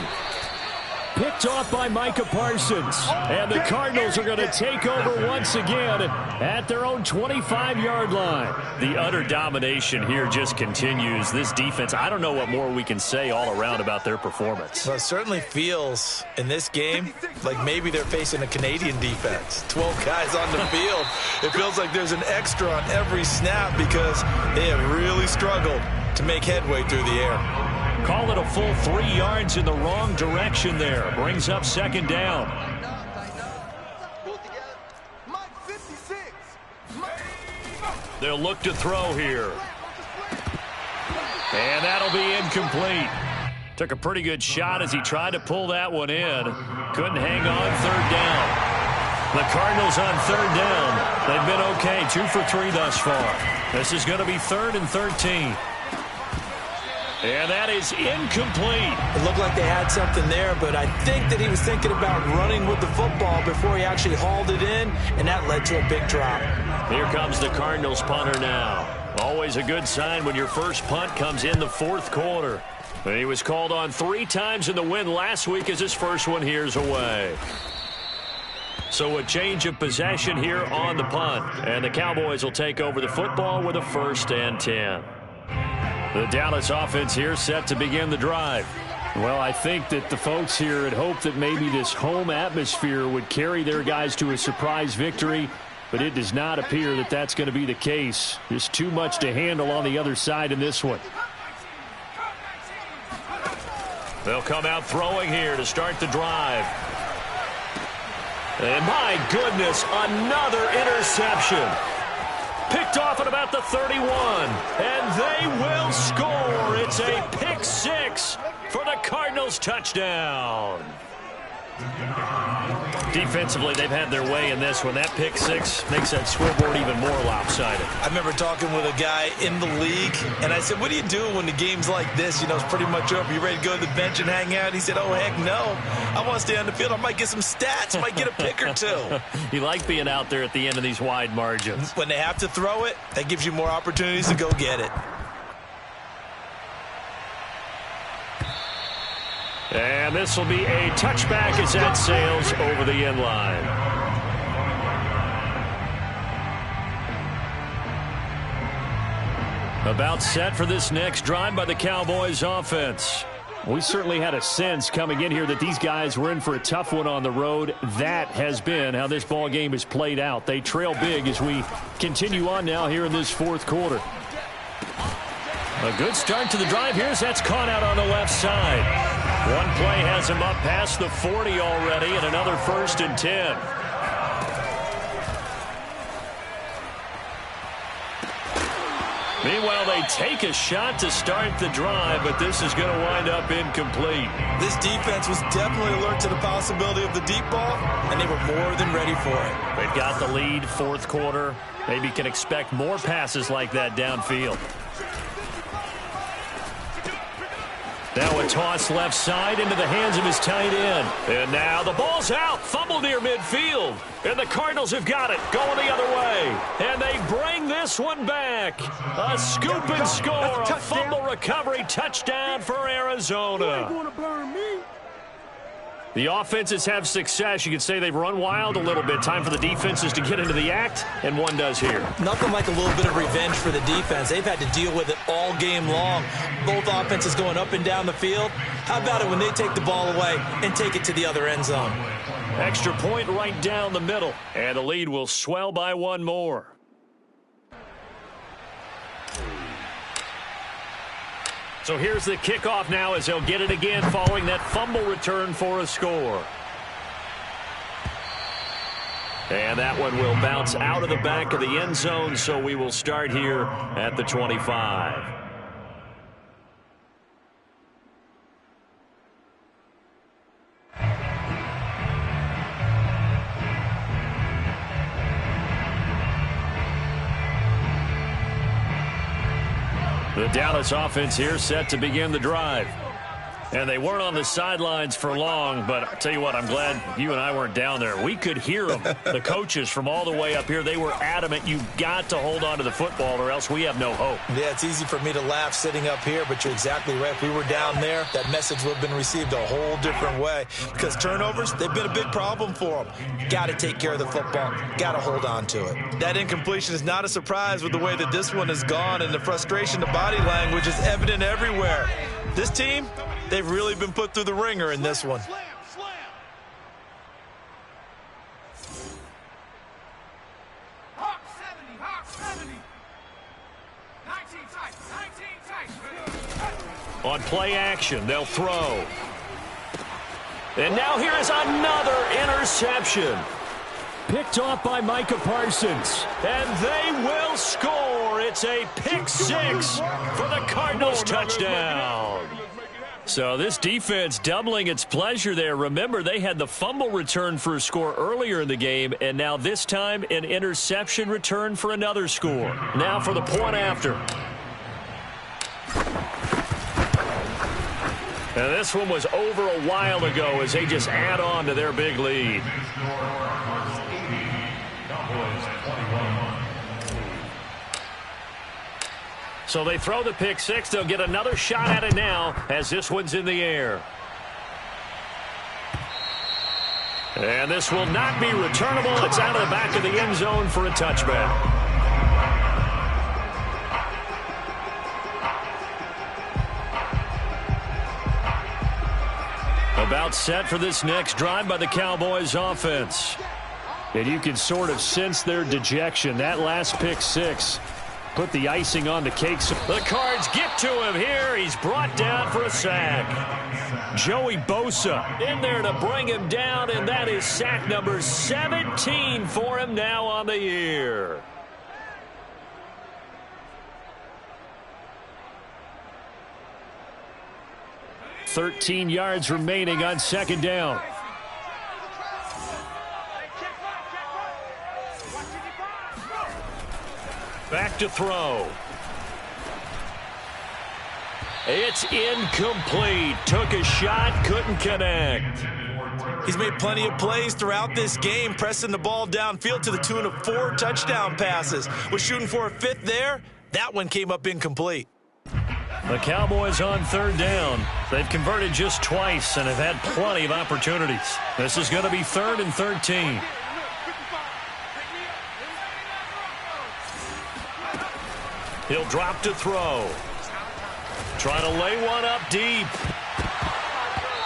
Picked off by Micah Parsons. And the Cardinals are going to take over once again at their own 25-yard line.
The utter domination here just continues. This defense, I don't know what more we can say all around about their performance.
Well, it certainly feels in this game like maybe they're facing a Canadian defense. 12 guys on the field. It feels like there's an extra on every snap because they have really struggled to make headway through the air.
Call it a full 3 yards in the wrong direction there. Brings up 2nd down. They'll look to throw here. And that'll be incomplete. Took a pretty good shot as he tried to pull that one in. Couldn't hang on 3rd down. The Cardinals on 3rd down. They've been okay, 2 for 3 thus far. This is going to be 3rd and 13. And that is incomplete.
It looked like they had something there, but I think that he was thinking about running with the football before he actually hauled it in, and that led to a big drop.
Here comes the Cardinals punter now. Always a good sign when your first punt comes in the 4th quarter. And he was called on 3 times in the win last week as his first one here's away. So a change of possession here on the punt. And the Cowboys will take over the football with a 1st and 10. The Dallas offense here set to begin the drive.
Well, I think that the folks here had hoped that maybe this home atmosphere would carry their guys to a surprise victory, but it does not appear that that's going to be the case. Just too much to handle on the other side in this one.
They'll come out throwing here to start the drive. And my goodness, another interception. Picked off at about the 31, and they will score. It's a pick 6 for the Cardinals touchdown. Defensively, they've had their way in this one. That pick 6 makes that scoreboard even more lopsided.
I remember talking with a guy in the league, and I said, what do you do when the game's like this? You know, it's pretty much over. You ready to go to the bench and hang out? He said, oh, heck no. I want to stay on the field. I might get some stats. I might get a pick or 2.
You like being out there at the end of these wide margins.
When they have to throw it, that gives you more opportunities to go get it.
And this will be a touchback as that sails over the end line. About set for this next drive by the Cowboys offense.
We certainly had a sense coming in here that these guys were in for a tough one on the road. That has been how this ball game is played out. They trail big as we continue on now here in this 4th quarter.
A good start to the drive here as that's caught out on the left side. One play has him up past the 40 already, and another 1st and 10. Meanwhile, they take a shot to start the drive, but this is going to wind up incomplete.
This defense was definitely alert to the possibility of the deep ball, and they were more than ready for it.
They've got the lead, fourth quarter. Maybe can expect more passes like that downfield. Now a toss left side into the hands of his tight end. And now the ball's out. Fumble near midfield. And the Cardinals have got it. Going the other way. And they bring this one back. A scoop and score. A fumble recovery. Touchdown for Arizona. The offenses have success. You could say they've run wild a little bit. Time for the defenses to get into the act, and one does here.
Nothing like a little bit of revenge for the defense. They've had to deal with it all game long. Both offenses going up and down the field. How about it when they take the ball away and take it to the other end zone?
Extra point right down the middle, and the lead will swell by one more. So here's the kickoff now as they'll get it again following that fumble return for a score. And that one will bounce out of the back of the end zone, so we will start here at the 25. The Dallas offense here set to begin the drive. And they weren't on the sidelines for long, but I'll tell you what, I'm glad you and I weren't down there. We could hear them, the coaches from all the way up here. They were adamant, you've got to hold on to the football or else we have no hope.
Yeah, it's easy for me to laugh sitting up here, but you're exactly right. If we were down there, that message would have been received a whole different way. Because turnovers, they've been a big problem for them. Got to take care of the football. Got to hold on to it. That incompletion is not a surprise with the way that this one has gone, and the frustration, the body language is evident everywhere. This team, they've really been put through the ringer in this one.
On play action, they'll throw. And now here is another interception. Picked off by Micah Parsons. And they will score. It's a pick six for the Cardinals touchdown. So this defense doubling its pleasure there. Remember, they had the fumble return for a score earlier in the game, and now this time an interception return for another score. Now for the point after. And this one was over a while ago as they just add on to their big lead. So they throw the pick six. They'll get another shot at it now as this one's in the air. And this will not be returnable. It's out of the back of the end zone for a touchback. About set for this next drive by the Cowboys offense. And you can sort of sense their dejection. That last pick six put the icing on the cake. The Cards get to him here. He's brought down for a sack. Joey Bosa in there to bring him down, and that is sack number 17 for him now on the year. .13 yards remaining on second down. Back to throw. It's incomplete. Took a shot, couldn't connect.
He's made plenty of plays throughout this game, pressing the ball downfield to the tune of 4 touchdown passes. Was shooting for a 5th there. That one came up incomplete.
The Cowboys on third down. They've converted just twice and have had plenty of opportunities. This is going to be 3rd and 13. He'll drop to throw. Trying to lay one up deep.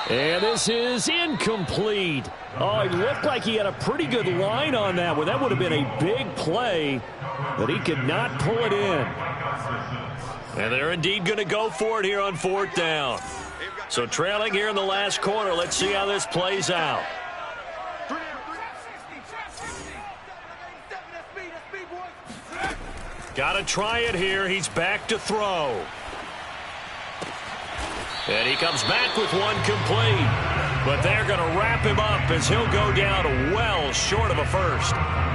And this is incomplete. Oh, it looked like he had a pretty good line on that one. That would have been a big play, but he could not pull it in. And they're indeed going to go for it here on 4th down. So trailing here in the last quarter. Let's see how this plays out. Got to try it here. He's back to throw. And he comes back with one complete. But they're going to wrap him up as he'll go down well short of a first.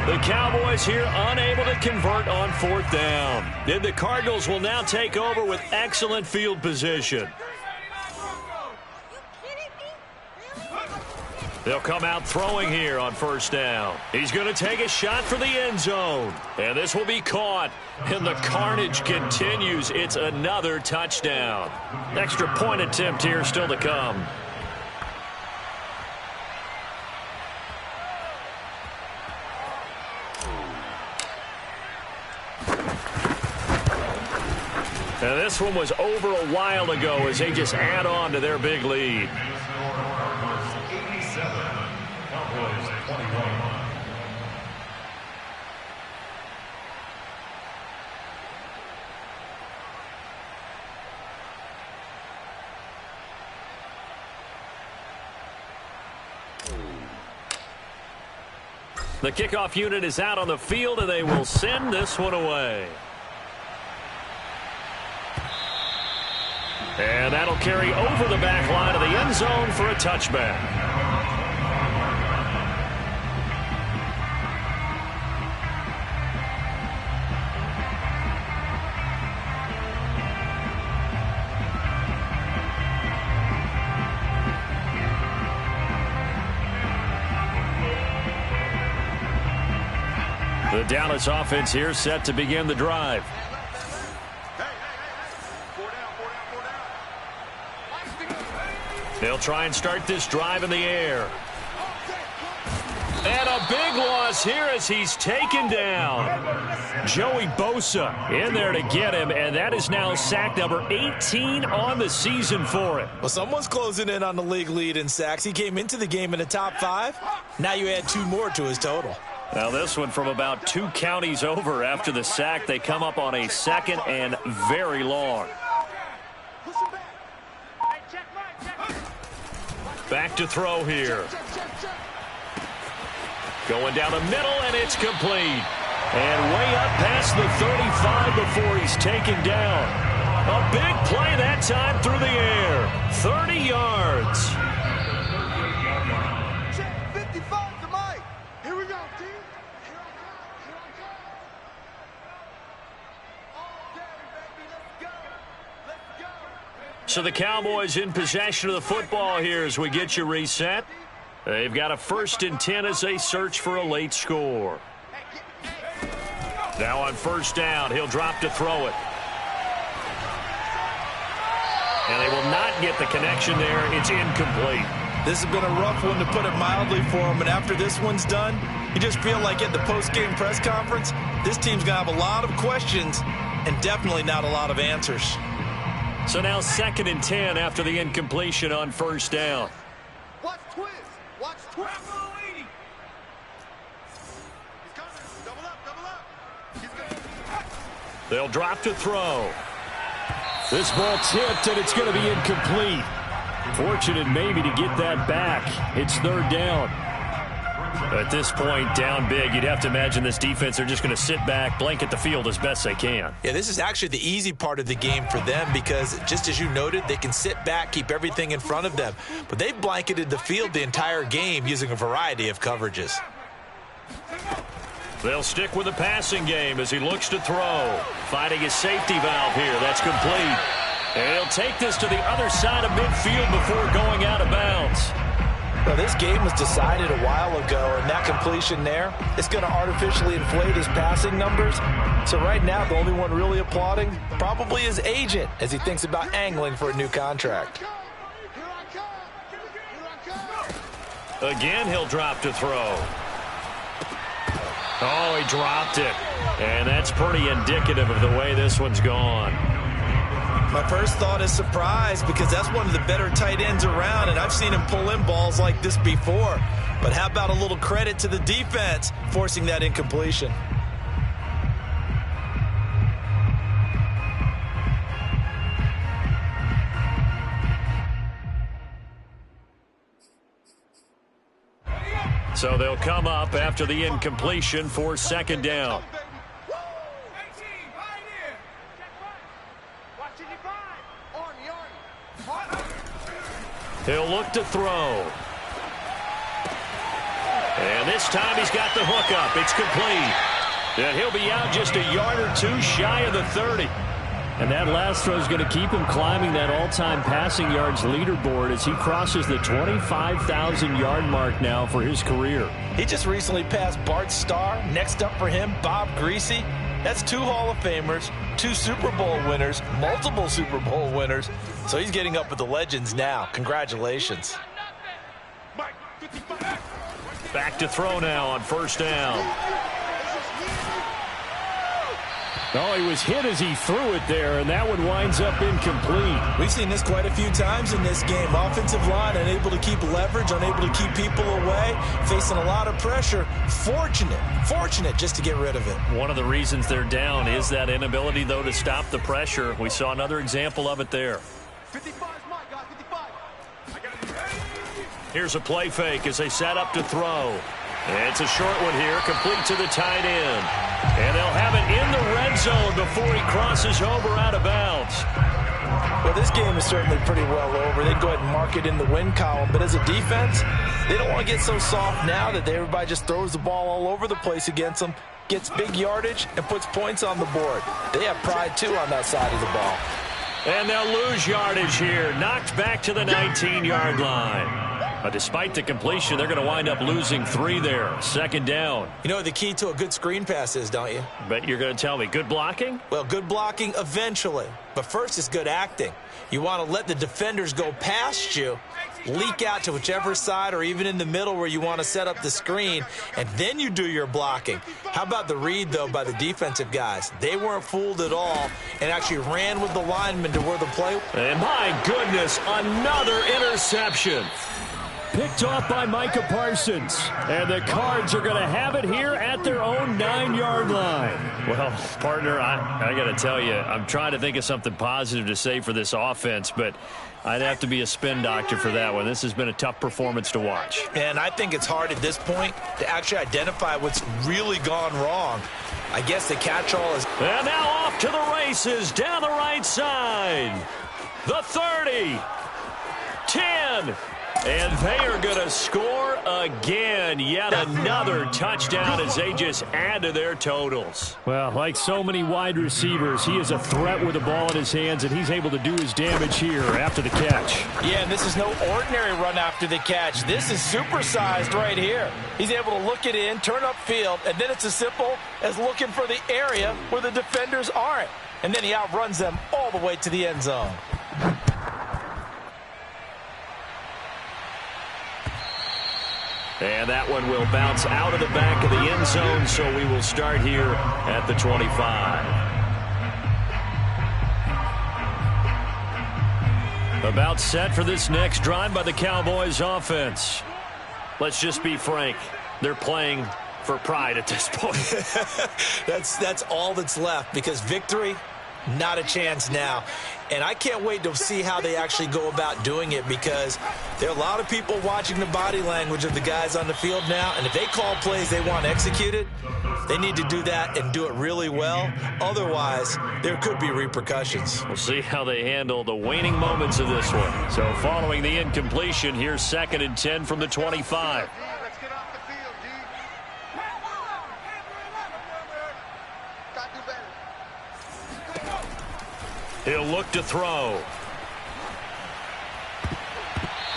The Cowboys here unable to convert on 4th down. And the Cardinals will now take over with excellent field position. They'll come out throwing here on 1st down. He's going to take a shot for the end zone. And this will be caught. And the carnage continues. It's another touchdown. Extra point attempt here still to come. And this one was over a while ago as they just add on to their big lead. The kickoff unit is out on the field, and they will send this one away. And that'll carry over the back line of the end zone for a touchback. The Dallas offense here set to begin the drive. They'll try and start this drive in the air. And a big loss here as he's taken down. Joey Bosa in there to get him, and that is now sack number 18 on the season for him.
Well, someone's closing in on the league lead in sacks. He came into the game in the top 5. Now you add 2 more to his total.
Now this one from about 2 counties over after the sack. They come up on a 2nd and very long. Back to throw here. Going down the middle, and it's complete. And way up past the 35 before he's taken down. A big play that time through the air. 30 yards. So the Cowboys in possession of the football here as we get you reset. They've got a 1st and 10 as they search for a late score. Now on 1st down, he'll drop to throw it. And they will not get the connection there. It's incomplete.
This has been a rough one, to put it mildly, for him. And after this one's done, you just feel like at the post-game press conference, this team's going to have a lot of questions and definitely not a lot of answers.
So now 2nd and 10 after the incompletion on 1st down.
Watch twist. Watch twist. Double up.
They'll drop to throw. This ball tipped, and it's going to be incomplete. Fortunate maybe to get that back. It's 3rd down. At this point, down big, you'd have to imagine this defense are just going to sit back, blanket the field as best they can.
Yeah, this is actually the easy part of the game for them because, just as you noted, they can sit back, keep everything in front of them. But they've blanketed the field the entire game using a variety of coverages.
They'll stick with the passing game as he looks to throw. Finding his safety valve here. That's complete. And he'll take this to the other side of midfield before going out of bounds.
Well, this game was decided a while ago, and that completion there is going to artificially inflate his passing numbers. So right now, the only one really applauding probably his agent as he thinks about angling for a new contract.
Again, he'll drop to throw. Oh, he dropped it. And that's pretty indicative of the way this one's gone.
My first thought is surprise because that's one of the better tight ends around, and I've seen him pull in balls like this before. But how about a little credit to the defense forcing that incompletion?
So they'll come up after the incompletion for 2nd down. He'll look to throw. And this time he's got the hook up. It's complete. And he'll be out just a yard or two shy of the 30.
And that last throw is going to keep him climbing that all-time passing yards leaderboard as he crosses the 25,000-yard mark now for his career.
He just recently passed Bart Starr. Next up for him, Bob Greasy. That's 2 Hall of Famers, 2 Super Bowl winners, multiple Super Bowl winners. So he's getting up with the legends now. Congratulations.
Back to throw now on first down.
Oh, he was hit as he threw it there, and that one winds up incomplete.
We've seen this quite a few times in this game. Offensive line unable to keep leverage, unable to keep people away, facing a lot of pressure. Fortunate just to get rid of it.
One of the reasons they're down is that inability, though, to stop the pressure. We saw another example of it there.
55 is mine, guys, 55.
Here's a play fake as they set up to throw. It's a short one here, complete to the tight end. And they'll have it in the red zone before he crosses over out of bounds.
Well, this game is certainly pretty well over. They can go ahead and mark it in the win column. But as a defense, they don't want to get so soft now that everybody just throws the ball all over the place against them, gets big yardage, and puts points on the board. They have pride, too, on that side of the ball.
And they'll lose yardage here. Knocked back to the 19-yard line. But despite the completion, they're going to wind up losing 3 there. Second down.
You know what the key to a good screen pass is, don't you?
But you're going to tell me, good blocking?
Well, good blocking eventually. But first is good acting. You want to let the defenders go past you, leak out to whichever side or even in the middle where you want to set up the screen, and then you do your blocking. How about the read, though, by the defensive guys? They weren't fooled at all and actually ran with the linemen to where the play.
And my goodness, another interception.
Picked off by Micah Parsons. And the Cards are going to have it here at their own 9-yard line.
Well, partner, I got to tell you, I'm trying to think of something positive to say for this offense, but I'd have to be a spin doctor for that one. This has been a tough performance to watch.
And I think it's hard at this point to actually identify what's really gone wrong. I guess the catch-all is...
And now off to the races down the right side. The 30. 10. And they are going to score again. Yet another touchdown as they just add to their totals.
Well, like so many wide receivers, he is a threat with the ball in his hands, and he's able to do his damage here after the catch.
Yeah, and this is no ordinary run after the catch. This is supersized right here. He's able to look it in, turn upfield, and then it's as simple as looking for the area where the defenders aren't. And then he outruns them all the way to the end zone.
And that one will bounce out of the back of the end zone, so we will start here at the 25. About set for this next drive by the Cowboys offense. Let's just be frank. They're playing for pride at this point.
That's all that's left, because victory, not a chance now. And I can't wait to see how they actually go about doing it, because there are a lot of people watching the body language of the guys on the field now, and if they call plays they want executed, they need to do that and do it really well. Otherwise, there could be repercussions.
We'll see how they handle the waning moments of this one. So following the incompletion, here's 2nd and 10 from the 25.
Let's get off the field, D. Gotta do better.
He'll look to throw.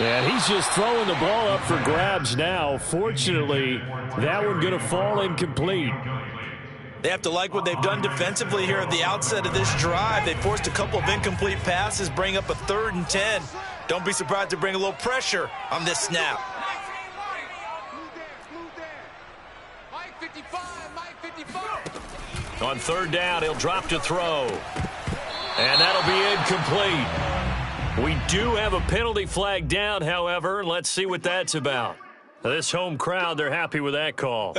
And he's just throwing the ball up for grabs now. Fortunately, that one going to fall incomplete.
They have to like what they've done defensively here at the outset of this drive. They forced a couple of incomplete passes, bring up a 3rd and 10. Don't be surprised to bring a little pressure on this snap.
Mike 55, Mike 55.
On 3rd down, he'll drop to throw. And that'll be incomplete. We do have a penalty flag down, however. Let's see what that's about. This home crowd, they're happy with that call.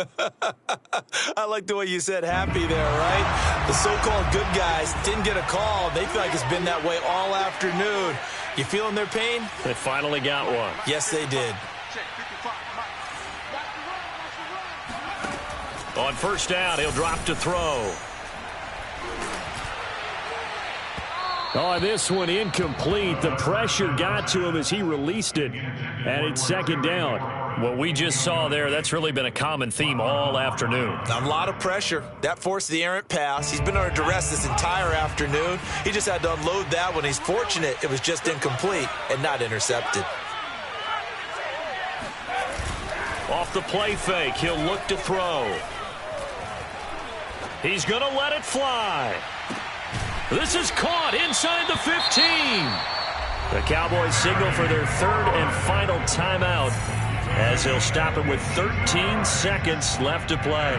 I like the way you said happy there, right? The so-called good guys didn't get a call. They feel like it's been that way all afternoon. You feeling their pain?
They finally got one.
Yes, they did.
Check 55, Mike.
On 1st down, he'll drop to throw. Oh, this one incomplete. The pressure got to him as he released it, and it's second down. What we just saw there, that's really been a common theme all afternoon.
A lot of pressure. That forced the errant pass. He's been under duress this entire afternoon. He just had to unload that one. He's fortunate it was just incomplete and not intercepted.
Off the play fake, he'll look to throw. He's going to let it fly. This is caught inside the 15. The Cowboys signal for their third and final timeout as he'll stop it with 13 seconds left to play.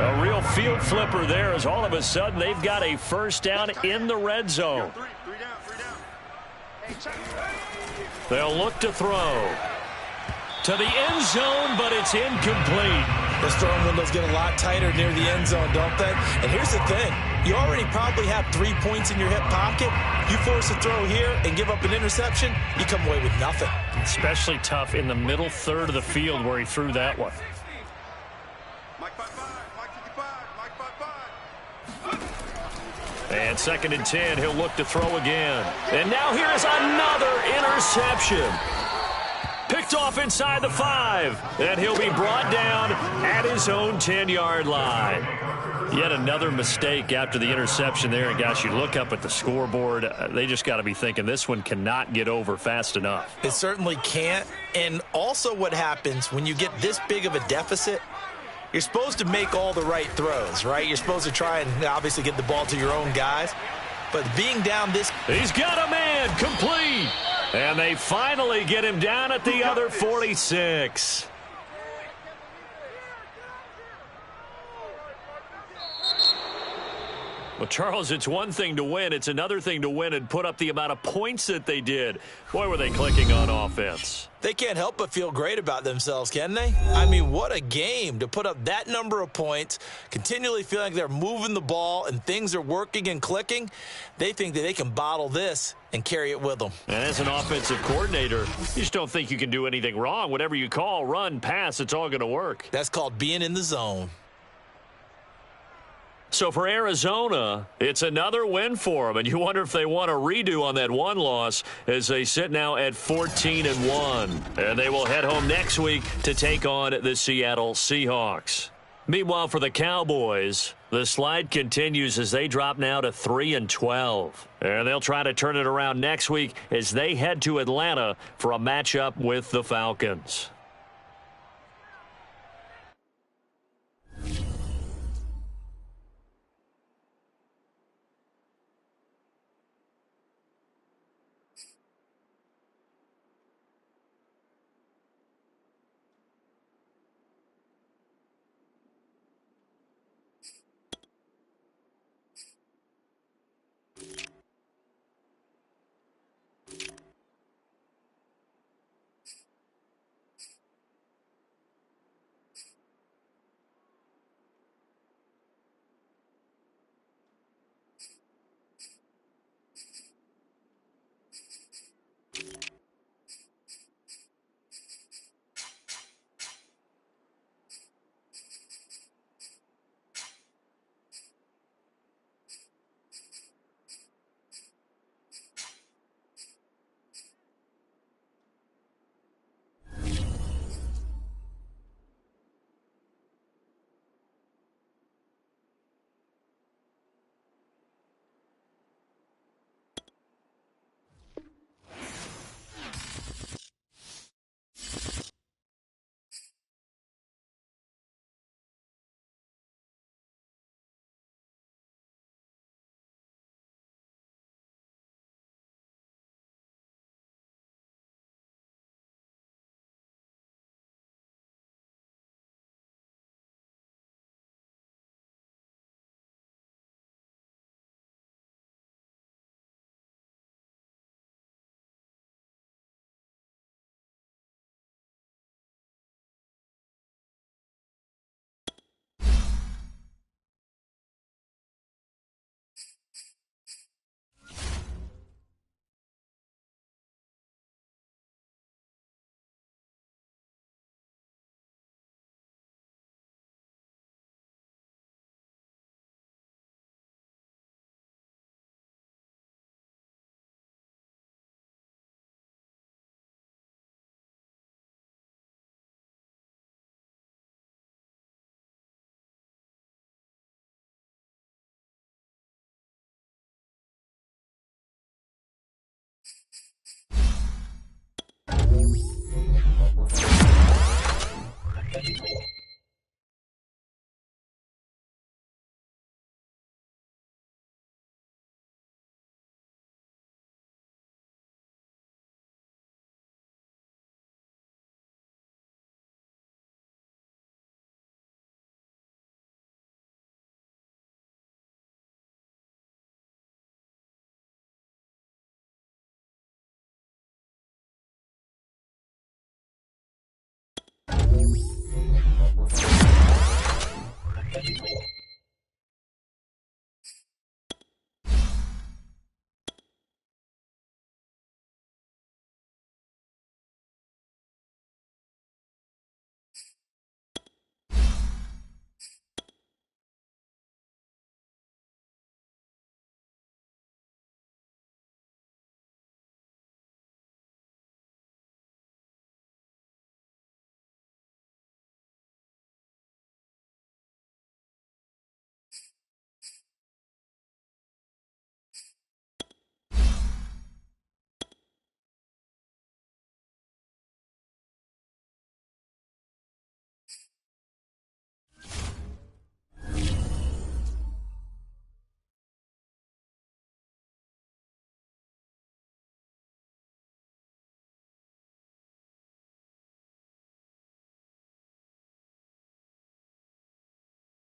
A real field flipper there as all of a sudden they've got a first down in the red zone. They'll look to throw to the end zone, but it's incomplete.
Those throwing windows get a lot tighter near the end zone, don't they? And here's the thing. You already probably have 3 points in your hip pocket. You force a throw here and give up an interception, you come away with nothing.
Especially tough in the middle third of the field where he threw that one.
Mike 5-5, Mike 55.
And second and 10, he'll look to throw again. And now here is another interception. Picked off inside the 5, and he'll be brought down at his own 10-yard line. Yet another mistake after the interception there. And, gosh, you look up at the scoreboard, they just got to be thinking this one cannot get over fast enough.
It certainly can't. And also what happens when you get this big of a deficit, you're supposed to make all the right throws, right? You're supposed to try and obviously get the ball to your own guys. But being down this...
He's got a man, complete. And they finally get him down at the other 46. Well, Charles, it's one thing to win. It's another thing to win and put up the amount of points that they did. Boy, were they clicking on offense.
They can't help but feel great about themselves, can they? I mean, what a game to put up that number of points, continually feeling like they're moving the ball and things are working and clicking. They think that they can bottle this and carry it with them.
And as an offensive coordinator, you just don't think you can do anything wrong. Whatever you call, run, pass, it's all going to work.
That's called being in the zone.
So for Arizona, it's another win for them, and you wonder if they want a redo on that one loss as they sit now at 14-1. And they will head home next week to take on the Seattle Seahawks. Meanwhile, for the Cowboys, the slide continues as they drop now to 3-12. And they'll try to turn it around next week as they head to Atlanta for a matchup with the Falcons.